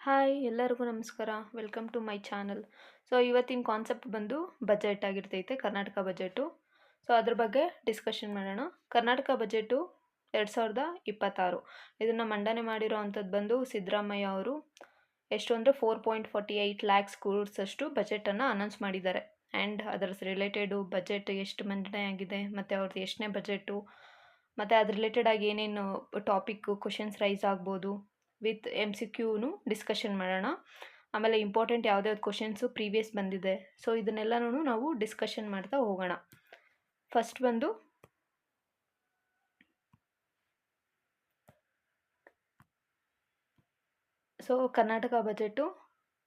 Hi ಎಲ್ಲರಿಗೂ ನಮಸ್ಕಾರ. Welcome to my channel. So ಇವತ್ತಿನ ಕಾನ್ಸೆಪ್ಟ್ ಬಂದು ಬಜೆಟ್ ಆಗಿರ್ತೈತೆ, ಕರ್ನಾಟಕ ಬಜೆಟು. ಸೊ ಅದ್ರ ಬಗ್ಗೆ ಡಿಸ್ಕಷನ್ ಮಾಡೋಣ. ಕರ್ನಾಟಕ ಬಜೆಟು 2026 ಇದನ್ನು ಮಂಡನೆ ಮಾಡಿರೋ ಅಂಥದ್ದು ಬಂದು ಸಿದ್ದರಾಮಯ್ಯ ಅವರು. ಎಷ್ಟು ಅಂದರೆ 4.48 ಲ್ಯಾಕ್ಸ್ ಕ್ರೋರ್ಸ್ ಅಷ್ಟು ಬಜೆಟನ್ನು ಅನೌನ್ಸ್ ಮಾಡಿದ್ದಾರೆ. ಆ್ಯಂಡ್ ಅದರ ರಿಲೇಟೆಡು ಬಜೆಟ್ ಎಷ್ಟು ಮಂಡನೆ ಆಗಿದೆ, ಮತ್ತು ಅವ್ರದ್ದು ಎಷ್ಟನೇ ಬಜೆಟು, ಮತ್ತು ಅದ್ರ ರಿಲೇಟೆಡ್ ಆಗಿ ಏನೇನು ಟಾಪಿಕ್ಕು ಕ್ವಶನ್ಸ್ ರೈಸ್ ಆಗ್ಬೋದು, ವಿತ್ MCQನು ಡಿಸ್ಕಷನ್ ಮಾಡೋಣ. ಆಮೇಲೆ ಇಂಪಾರ್ಟೆಂಟ್ ಯಾವುದ್ಯಾವ್ದು ಕ್ವಶನ್ಸು ಪ್ರೀವಿಯಸ್ ಬಂದಿದೆ, ಸೊ ಇದನ್ನೆಲ್ಲನೂ ನಾವು ಡಿಸ್ಕಷನ್ ಮಾಡ್ತಾ ಹೋಗೋಣ. ಫಸ್ಟ್ ಬಂದು ಸೊ ಕರ್ನಾಟಕ ಬಜೆಟು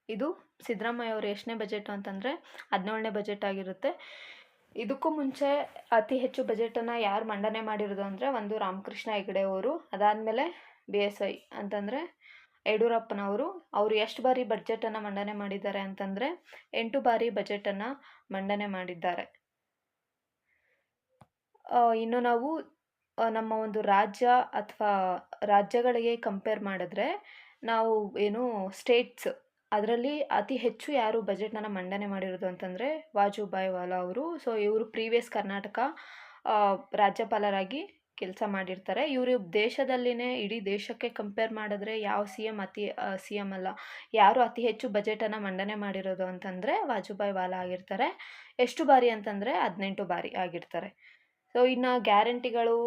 ಇದು ಸಿದ್ದರಾಮಯ್ಯ ಅವರು ಎಷ್ಟನೇ ಬಜೆಟು ಅಂತಂದರೆ 17ನೇ ಬಜೆಟ್ ಆಗಿರುತ್ತೆ. ಇದಕ್ಕೂ ಮುಂಚೆ ಅತಿ ಹೆಚ್ಚು ಬಜೆಟನ್ನು ಯಾರು ಮಂಡನೆ ಮಾಡಿರೋದು ಅಂದರೆ ಒಂದು ರಾಮಕೃಷ್ಣ ಹೆಗಡೆ ಅವರು, ಅದಾದಮೇಲೆ BSY ಅಂತಂದರೆ ಯಡಿಯೂರಪ್ಪನವರು. ಅವರು ಎಷ್ಟು ಬಾರಿ ಬಜೆಟನ್ನು ಮಂಡನೆ ಮಾಡಿದ್ದಾರೆ ಅಂತಂದರೆ 8 ಬಾರಿ ಬಜೆಟನ್ನು ಮಂಡನೆ ಮಾಡಿದ್ದಾರೆ. ಇನ್ನು ನಾವು ನಮ್ಮ ಒಂದು ರಾಜ್ಯ ಅಥವಾ ರಾಜ್ಯಗಳಿಗೆ ಕಂಪೇರ್ ಮಾಡಿದ್ರೆ ನಾವು ಏನು ಸ್ಟೇಟ್ಸ್ ಅದರಲ್ಲಿ ಅತಿ ಹೆಚ್ಚು ಯಾರು ಬಜೆಟ್ನ ಮಂಡನೆ ಮಾಡಿರೋದು ಅಂತಂದರೆ ವಾಜುಭಾಯಿ ವಾಲಾ ಅವರು. ಸೊ ಇವರು ಪ್ರೀವಿಯಸ್ ಕರ್ನಾಟಕ ರಾಜ್ಯಪಾಲರಾಗಿ ಕೆಲಸ ಮಾಡಿರ್ತಾರೆ. ಇವರು ದೇಶದಲ್ಲಿನೇ ಇಡೀ ದೇಶಕ್ಕೆ ಕಂಪೇರ್ ಮಾಡಿದ್ರೆ ಯಾವ ಸಿ ಎಮ್ ಅಲ್ಲ, ಯಾರು ಅತಿ ಹೆಚ್ಚು ಬಜೆಟನ್ನು ಮಂಡನೆ ಮಾಡಿರೋದು ಅಂತಂದರೆ ವಾಜುಭಾಯಿ ವಾಲಾ ಆಗಿರ್ತಾರೆ. ಎಷ್ಟು ಬಾರಿ ಅಂತಂದರೆ 18 ಬಾರಿ ಆಗಿರ್ತಾರೆ. ಸೊ ಇನ್ನು ಗ್ಯಾರಂಟಿಗಳು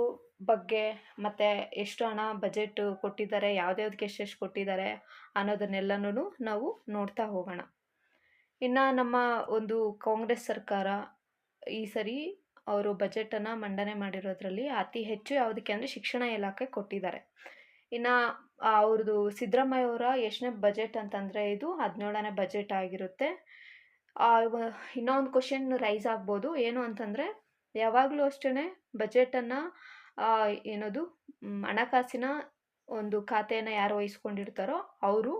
ಬಗ್ಗೆ ಮತ್ತು ಎಷ್ಟು ಹಣ ಬಜೆಟ್ ಕೊಟ್ಟಿದ್ದಾರೆ, ಯಾವ್ದ್ಯಾವ್ದಕ್ಕೆ ಎಷ್ಟೆಷ್ಟು ಕೊಟ್ಟಿದ್ದಾರೆ ಅನ್ನೋದನ್ನೆಲ್ಲನೂ ನಾವು ನೋಡ್ತಾ ಹೋಗೋಣ. ಇನ್ನು ನಮ್ಮ ಒಂದು ಕಾಂಗ್ರೆಸ್ ಸರ್ಕಾರ ಈ ಸರಿ ಅವರು ಬಜೆಟನ್ನು ಮಂಡನೆ ಮಾಡಿರೋದ್ರಲ್ಲಿ ಅತಿ ಹೆಚ್ಚು ಯಾವುದಕ್ಕೆ ಅಂದರೆ ಶಿಕ್ಷಣ ಇಲಾಖೆ ಕೊಟ್ಟಿದ್ದಾರೆ. ಇನ್ನು ಅವ್ರದ್ದು ಸಿದ್ದರಾಮಯ್ಯ ಅವರ ಎಷ್ಟನೇ ಬಜೆಟ್ ಅಂತಂದರೆ ಇದು 17ನೇ ಬಜೆಟ್ ಆಗಿರುತ್ತೆ. ಇನ್ನೊಂದು ಕ್ವಶನ್ ರೈಸ್ ಆಗ್ಬೋದು, ಏನು ಅಂತಂದರೆ ಯಾವಾಗಲೂ ಅಷ್ಟೇ ಬಜೆಟನ್ನು ಏನದು ಹಣಕಾಸಿನ ಒಂದು ಖಾತೆಯನ್ನು ಯಾರು ವಹಿಸ್ಕೊಂಡಿರ್ತಾರೋ ಅವರು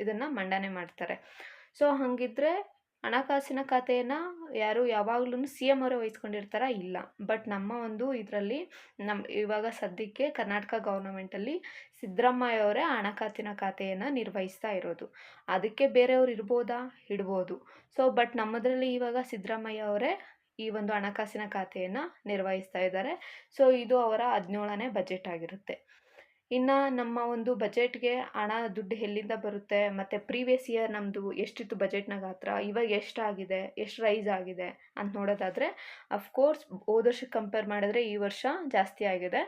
ಇದನ್ನು ಮಂಡನೆ ಮಾಡ್ತಾರೆ. ಸೊ ಹಾಗಿದ್ರೆ ಹಣಕಾಸಿನ ಖಾತೆಯನ್ನು ಯಾರು ಯಾವಾಗಲೂ CM ಅವರೇ ವಹಿಸ್ಕೊಂಡಿರ್ತಾರ? ಇಲ್ಲ. ಬಟ್ ನಮ್ಮ ಒಂದು ಇದರಲ್ಲಿ ಇವಾಗ ಸದ್ಯಕ್ಕೆ ಕರ್ನಾಟಕ ಗೌರ್ನಮೆಂಟಲ್ಲಿ ಸಿದ್ದರಾಮಯ್ಯ ಅವರೇ ಹಣಕಾಸಿನ ಖಾತೆಯನ್ನು ನಿರ್ವಹಿಸ್ತಾ ಇರೋದು. ಅದಕ್ಕೆ ಬೇರೆಯವ್ರು ಇರ್ಬೋದಾ? ಇಡ್ಬೋದು. ಸೊ ಬಟ್ ನಮ್ಮದರಲ್ಲಿ ಇವಾಗ ಸಿದ್ದರಾಮಯ್ಯ ಅವರೇ ಈ ಒಂದು ಹಣಕಾಸಿನ ಖಾತೆಯನ್ನು ನಿರ್ವಹಿಸ್ತಾ ಇದ್ದಾರೆ. ಸೊ ಇದು ಅವರ 17ನೇ ಬಜೆಟ್ ಆಗಿರುತ್ತೆ. ಇನ್ನು ನಮ್ಮ ಒಂದು ಬಜೆಟ್ಗೆ ದುಡ್ಡು ಎಲ್ಲಿಂದ ಬರುತ್ತೆ, ಮತ್ತು ಪ್ರೀವಿಯಸ್ ಇಯರ್ ನಮ್ಮದು ಎಷ್ಟಿತ್ತು ಬಜೆಟ್ನ ಗಾತ್ರ, ಇವಾಗ ಎಷ್ಟಾಗಿದೆ, ಎಷ್ಟು ರೈಸ್ ಆಗಿದೆ ಅಂತ ನೋಡೋದಾದರೆ ಅಫ್ಕೋರ್ಸ್ ಹೋದ ವರ್ಷಕ್ಕೆ ಕಂಪೇರ್ ಮಾಡಿದ್ರೆ ಈ ವರ್ಷ ಜಾಸ್ತಿ ಆಗಿದೆ.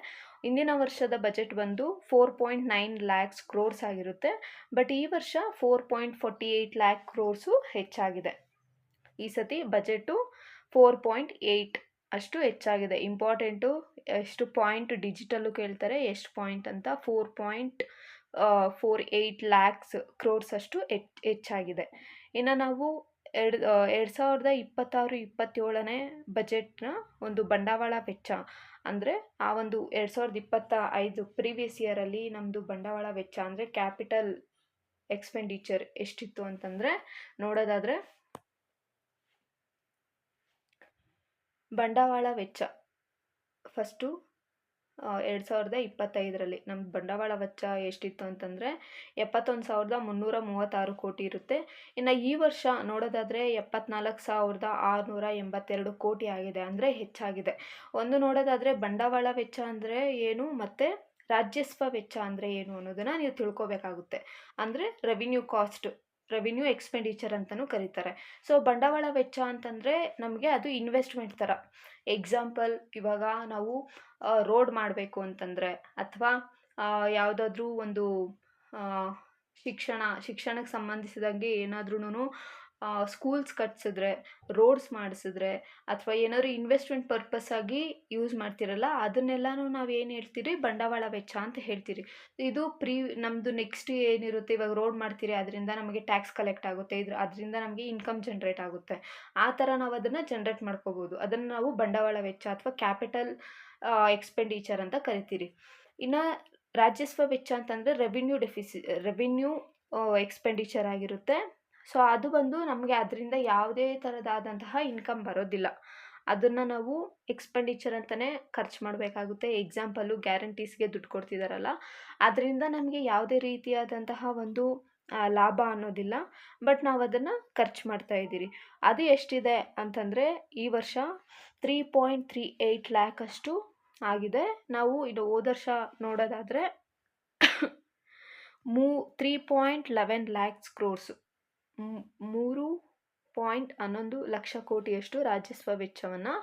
ಇಂದಿನ ವರ್ಷದ ಬಜೆಟ್ ಬಂದು 4.9 ಲ್ಯಾಕ್ಸ್ ಕ್ರೋರ್ಸ್ ಆಗಿರುತ್ತೆ. ಬಟ್ ಈ ವರ್ಷ 4.48 ಲ್ಯಾಕ್ ಕ್ರೋರ್ಸು ಹೆಚ್ಚಾಗಿದೆ. ಈ ಸತಿ ಬಜೆಟು 4.8 ಅಷ್ಟು ಹೆಚ್ಚಾಗಿದೆ. ಇಂಪಾರ್ಟೆಂಟು ಎಷ್ಟು ಪಾಯಿಂಟ್ ಡಿಜಿಟಲ್ಲು ಕೇಳ್ತಾರೆ, ಎಷ್ಟು ಪಾಯಿಂಟ್ ಅಂತ. 4.48 ಲ್ಯಾಕ್ಸ್ ಕ್ರೋರ್ಸ್ ಅಷ್ಟು ಹೆಚ್ಚಾಗಿದೆ. ಇನ್ನು ನಾವು 2026-27ನೇ ಬಜೆಟ್ನ ಒಂದು ಬಂಡವಾಳ ವೆಚ್ಚ ಅಂದರೆ ಆ ಒಂದು 2025 ಪ್ರೀವಿಯಸ್ ಇಯರಲ್ಲಿ ನಮ್ಮದು ಬಂಡವಾಳ ವೆಚ್ಚ ಅಂದರೆ ಕ್ಯಾಪಿಟಲ್ ಎಕ್ಸ್ಪೆಂಡಿಚರ್ ಎಷ್ಟಿತ್ತು ಅಂತಂದರೆ ನೋಡೋದಾದರೆ ಬಂಡವಾಳ ವೆಚ್ಚ ಫಸ್ಟು 2025ರಲ್ಲಿ ನಮ್ಮ ಬಂಡವಾಳ ವೆಚ್ಚ ಎಷ್ಟಿತ್ತು ಅಂತಂದರೆ 71,336 ಕೋಟಿ ಇರುತ್ತೆ. ಇನ್ನು ಈ ವರ್ಷ ನೋಡೋದಾದರೆ 74,682 ಕೋಟಿ ಆಗಿದೆ, ಅಂದರೆ ಹೆಚ್ಚಾಗಿದೆ. ಒಂದು ನೋಡೋದಾದರೆ ಬಂಡವಾಳ ವೆಚ್ಚ ಅಂದರೆ ಏನು ಮತ್ತು ರಾಜ್ಯಸ್ವ ವೆಚ್ಚ ಅಂದರೆ ಏನು ಅನ್ನೋದನ್ನು ನೀವು ತಿಳ್ಕೊಬೇಕಾಗುತ್ತೆ. ಅಂದರೆ ರೆವಿನ್ಯೂ ಎಕ್ಸ್ಪೆಂಡಿಚರ್ ಅಂತಲೂ ಕರೀತಾರೆ. ಸೊ ಬಂಡವಾಳ ವೆಚ್ಚ ಅಂತಂದರೆ ನಮಗೆ ಅದು ಇನ್ವೆಸ್ಟ್ಮೆಂಟ್ ಥರ. ಎಕ್ಸಾಂಪಲ್, ಇವಾಗ ನಾವು ರೋಡ್ ಮಾಡಬೇಕು ಅಂತಂದರೆ ಅಥವಾ ಯಾವುದಾದ್ರೂ ಒಂದು ಶಿಕ್ಷಣಕ್ಕೆ ಸಂಬಂಧಿಸಿದಂಗೆ ಏನಾದ್ರೂ ಸ್ಕೂಲ್ಸ್ ಕಟ್ಸಿದ್ರೆ, ರೋಡ್ಸ್ ಮಾಡಿಸಿದ್ರೆ, ಅಥವಾ ಏನಾದ್ರು ಇನ್ವೆಸ್ಟ್ಮೆಂಟ್ ಪರ್ಪಸ್ ಆಗಿ ಯೂಸ್ ಮಾಡ್ತಿರಲ್ಲ, ಅದನ್ನೆಲ್ಲನೂ ನಾವು ಏನು ಹೇಳ್ತೀರಿ, ಬಂಡವಾಳ ವೆಚ್ಚ ಅಂತ ಹೇಳ್ತೀರಿ. ಇದು ನಮ್ಮದು ನೆಕ್ಸ್ಟ್ ಏನಿರುತ್ತೆ, ಇವಾಗ ರೋಡ್ ಮಾಡ್ತೀರಿ, ಅದರಿಂದ ನಮಗೆ ಟ್ಯಾಕ್ಸ್ ಕಲೆಕ್ಟ್ ಆಗುತ್ತೆ, ಅದರಿಂದ ನಮಗೆ ಇನ್ಕಮ್ ಜನ್ರೇಟ್ ಆಗುತ್ತೆ. ಆ ಥರ ನಾವು ಅದನ್ನು ಜನ್ರೇಟ್ ಮಾಡ್ಕೋಬೋದು. ಅದನ್ನು ನಾವು ಬಂಡವಾಳ ವೆಚ್ಚ ಅಥವಾ ಕ್ಯಾಪಿಟಲ್ ಎಕ್ಸ್ಪೆಂಡಿಚರ್ ಅಂತ ಕರಿತೀರಿ. ಇನ್ನು ರಾಜ್ಯಸ್ವ ವೆಚ್ಚ ಅಂತಂದರೆ ರೆವಿನ್ಯೂ ಎಕ್ಸ್ಪೆಂಡಿಚರ್ ಆಗಿರುತ್ತೆ. ಸೊ ಅದು ಬಂದು ನಮಗೆ ಅದರಿಂದ ಯಾವುದೇ ಥರದಾದಂತಹ ಇನ್ಕಮ್ ಬರೋದಿಲ್ಲ. ಅದನ್ನು ನಾವು ಎಕ್ಸ್ಪೆಂಡಿಚರ್ ಅಂತಲೇ ಖರ್ಚು ಮಾಡಬೇಕಾಗುತ್ತೆ. ಎಕ್ಸಾಂಪಲ್ಲು ಗ್ಯಾರಂಟೀಸ್ಗೆ ದುಡ್ಡು ಕೊಡ್ತಿದ್ದಾರಲ್ಲ, ಅದರಿಂದ ನಮಗೆ ಯಾವುದೇ ರೀತಿಯಾದಂತಹ ಒಂದು ಲಾಭ ಅನ್ನೋದಿಲ್ಲ. ಬಟ್ ನಾವು ಅದನ್ನು ಖರ್ಚು ಮಾಡ್ತಾ ಇದ್ದೀರಿ. ಅದು ಎಷ್ಟಿದೆ ಅಂತಂದರೆ ಈ ವರ್ಷ 3.38 ಲ್ಯಾಕ್ ಅಷ್ಟು ಆಗಿದೆ. ನಾವು ಇದು ಹೋದ ವರ್ಷ ನೋಡೋದಾದರೆ 3.11 ಲ್ಯಾಕ್ಸ್ ಕ್ರೋರ್ಸು 3.11 ಲಕ್ಷ ಕೋಟಿಯಷ್ಟು ರಾಜಸ್ವ ವೆಚ್ಚವನ್ನು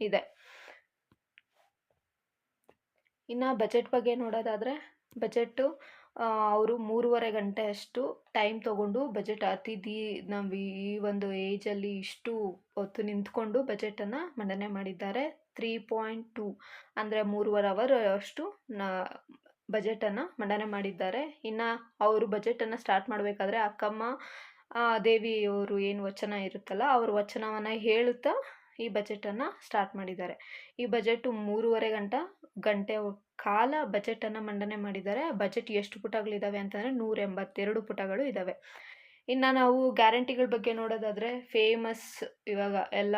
ಇದೆ. ಇನ್ನು ಬಜೆಟ್ ಬಗ್ಗೆ ನೋಡೋದಾದರೆ ಬಜೆಟ್ಟು ಅವರು 3.5 ಗಂಟೆಯಷ್ಟು ಟೈಮ್ ತೊಗೊಂಡು ಬಜೆಟ್ ನಾವು ಈ ಒಂದು ಏಜಲ್ಲಿ ಇಷ್ಟು ಹೊತ್ತು ನಿಂತ್ಕೊಂಡು ಬಜೆಟನ್ನು ಮಂಡನೆ ಮಾಡಿದ್ದಾರೆ. 3.2 ಅಂದರೆ 3.5 ಅವರ್ ಅಷ್ಟು ಬಜೆಟನ್ನು ಮಂಡನೆ ಮಾಡಿದ್ದಾರೆ. ಇನ್ನು ಅವರು ಬಜೆಟನ್ನು ಸ್ಟಾರ್ಟ್ ಮಾಡಬೇಕಾದ್ರೆ ಅಕ್ಕಮ್ಮ ದೇವಿಯವರು ಏನು ವಚನ ಇರುತ್ತಲ್ಲ ಅವ್ರ ವಚನವನ್ನು ಹೇಳುತ್ತಾ ಈ ಬಜೆಟನ್ನು ಸ್ಟಾರ್ಟ್ ಮಾಡಿದ್ದಾರೆ. ಈ ಬಜೆಟು 3.5 ಗಂಟೆ ಕಾಲ ಬಜೆಟನ್ನು ಮಂಡನೆ ಮಾಡಿದ್ದಾರೆ. ಬಜೆಟ್ ಎಷ್ಟು ಪುಟಗಳಿದ್ದಾವೆ ಅಂತಂದರೆ 182 ಪುಟಗಳು ಇದ್ದಾವೆ. ಇನ್ನು ನಾವು ಗ್ಯಾರಂಟಿಗಳ ಬಗ್ಗೆ ನೋಡೋದಾದರೆ ಫೇಮಸ್ ಇವಾಗ ಎಲ್ಲ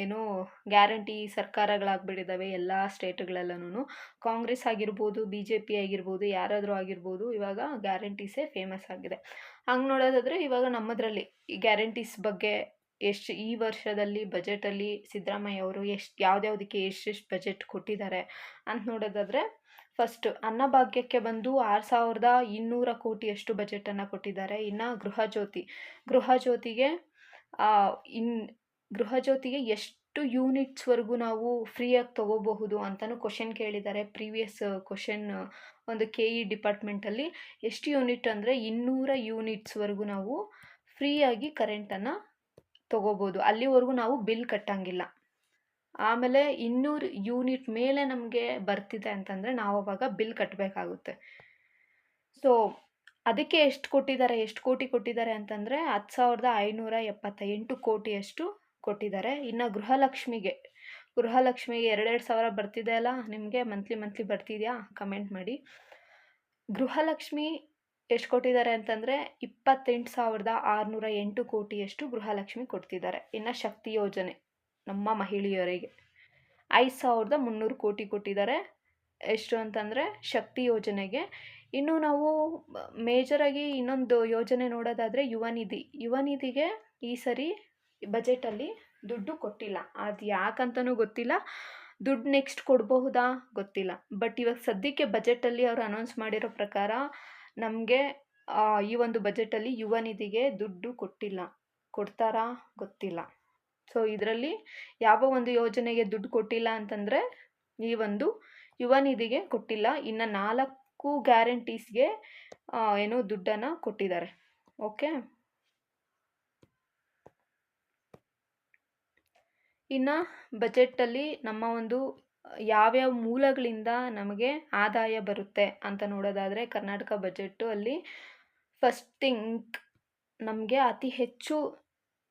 ಏನು ಗ್ಯಾರಂಟಿ ಸರ್ಕಾರಗಳಾಗ್ಬಿಟ್ಟಿದ್ದಾವೆ ಎಲ್ಲ ಸ್ಟೇಟ್ಗಳಲ್ಲೂ. ಕಾಂಗ್ರೆಸ್ ಆಗಿರ್ಬೋದು, BJP ಆಗಿರ್ಬೋದು, ಯಾರಾದರೂ ಆಗಿರ್ಬೋದು, ಇವಾಗ ಗ್ಯಾರಂಟೀಸೇ ಫೇಮಸ್ ಆಗಿದೆ. ಹಂಗೆ ನೋಡೋದಾದರೆ ಇವಾಗ ನಮ್ಮದರಲ್ಲಿ ಈ ಗ್ಯಾರಂಟೀಸ್ ಬಗ್ಗೆ ಈ ವರ್ಷದಲ್ಲಿ ಬಜೆಟಲ್ಲಿ ಸಿದ್ದರಾಮಯ್ಯ ಅವರು ಯಾವ್ದ್ಯಾವುದಕ್ಕೆ ಎಷ್ಟೆಷ್ಟು ಬಜೆಟ್ ಕೊಟ್ಟಿದ್ದಾರೆ ಅಂತ ನೋಡೋದಾದರೆ ಫಸ್ಟ್ ಅನ್ನಭಾಗ್ಯಕ್ಕೆ ಬಂದು 6,200 ಕೋಟಿಯಷ್ಟು ಬಜೆಟನ್ನು ಕೊಟ್ಟಿದ್ದಾರೆ. ಇನ್ನು ಗೃಹಜ್ಯೋತಿಗೆ ಎಷ್ಟು ಯೂನಿಟ್ಸ್ವರೆಗೂ ನಾವು ಫ್ರೀಯಾಗಿ ತೊಗೋಬಹುದು ಅಂತಲೂ ಕ್ವಶನ್ ಕೇಳಿದ್ದಾರೆ. ಪ್ರೀವಿಯಸ್ ಕ್ವಶನ್ ಒಂದು KE ಡಿಪಾರ್ಟ್ಮೆಂಟಲ್ಲಿ ಎಷ್ಟು ಯೂನಿಟ್ ಅಂದರೆ 200 ಯೂನಿಟ್ಸ್ವರೆಗೂ ನಾವು ಫ್ರೀಯಾಗಿ ಕರೆಂಟನ್ನು ತೊಗೋಬೋದು. ಅಲ್ಲಿವರೆಗೂ ನಾವು ಬಿಲ್ ಕಟ್ಟಂಗಿಲ್ಲ. ಆಮೇಲೆ 200 ಯೂನಿಟ್ ಮೇಲೆ ನಮಗೆ ಬರ್ತಿದೆ ಅಂತಂದರೆ ನಾವು ಅವಾಗ ಬಿಲ್ ಕಟ್ಟಬೇಕಾಗುತ್ತೆ. ಸೊ ಅದಕ್ಕೆ ಎಷ್ಟು ಕೋಟಿ ಕೊಟ್ಟಿದ್ದಾರೆ ಅಂತಂದರೆ 10,578 ಕೋಟಿಯಷ್ಟು ಕೊಟ್ಟಿದ್ದಾರೆ. ಇನ್ನು ಗೃಹಲಕ್ಷ್ಮಿಗೆ 2,200 ಬರ್ತಿದೆ ಅಲ್ಲ ನಿಮಗೆ, ಮಂತ್ಲಿ ಬರ್ತಿದೆಯಾ ಕಮೆಂಟ್ ಮಾಡಿ. ಗೃಹಲಕ್ಷ್ಮಿ ಎಷ್ಟು ಕೊಟ್ಟಿದ್ದಾರೆ ಅಂತಂದರೆ 28,608 ಕೋಟಿಯಷ್ಟು ಗೃಹಲಕ್ಷ್ಮಿ ಕೊಡ್ತಿದ್ದಾರೆ. ಇನ್ನು ಶಕ್ತಿ ಯೋಜನೆ ನಮ್ಮ ಮಹಿಳೆಯರಿಗೆ 5,300 ಕೋಟಿ ಕೊಟ್ಟಿದ್ದಾರೆ. ಎಷ್ಟು ಅಂತಂದರೆ ಶಕ್ತಿ ಯೋಜನೆಗೆ. ಇನ್ನು ನಾವು ಮೇಜರಾಗಿ ಇನ್ನೊಂದು ಯೋಜನೆ ನೋಡೋದಾದರೆ ಯುವ ನಿಧಿಗೆ ಈ ಸರಿ ಬಜೆಟಲ್ಲಿ ದುಡ್ಡು ಕೊಟ್ಟಿಲ್ಲ. ಅದು ಯಾಕಂತನೂ ಗೊತ್ತಿಲ್ಲ. ದುಡ್ಡು ನೆಕ್ಸ್ಟ್ ಕೊಡಬಹುದಾ ಗೊತ್ತಿಲ್ಲ. ಬಟ್ ಇವಾಗ ಸದ್ಯಕ್ಕೆ ಬಜೆಟಲ್ಲಿ ಅವರು ಅನೌನ್ಸ್ ಮಾಡಿರೋ ಪ್ರಕಾರ ನಮಗೆ ಈ ಒಂದು ಬಜೆಟಲ್ಲಿ ಯುವ ನಿಧಿಗೆ ದುಡ್ಡು ಕೊಟ್ಟಿಲ್ಲ. ಕೊಡ್ತಾರಾ ಗೊತ್ತಿಲ್ಲ. ಸೊ ಇದರಲ್ಲಿ ಯಾವ ಒಂದು ಯೋಜನೆಗೆ ದುಡ್ಡು ಕೊಟ್ಟಿಲ್ಲ ಅಂತಂದರೆ ಈ ಒಂದು ಯುವ ನಿಧಿಗೆ ಕೊಟ್ಟಿಲ್ಲ. ಇನ್ನು 4 ಗ್ಯಾರಂಟೀಸ್ಗೆ ಏನೋ ದುಡ್ಡನ್ನು ಕೊಟ್ಟಿದ್ದಾರೆ. ಓಕೆ, ಇನ್ನು ಬಜೆಟಲ್ಲಿ ನಮ್ಮ ಒಂದು ಯಾವ್ಯಾವ ಮೂಲಗಳಿಂದ ನಮಗೆ ಆದಾಯ ಬರುತ್ತೆ ಅಂತ ನೋಡೋದಾದರೆ ಕರ್ನಾಟಕ ಬಜೆಟು ಅಲ್ಲಿ ಫಸ್ಟ್ ಥಿಂಗ್ ನಮಗೆ ಅತಿ ಹೆಚ್ಚು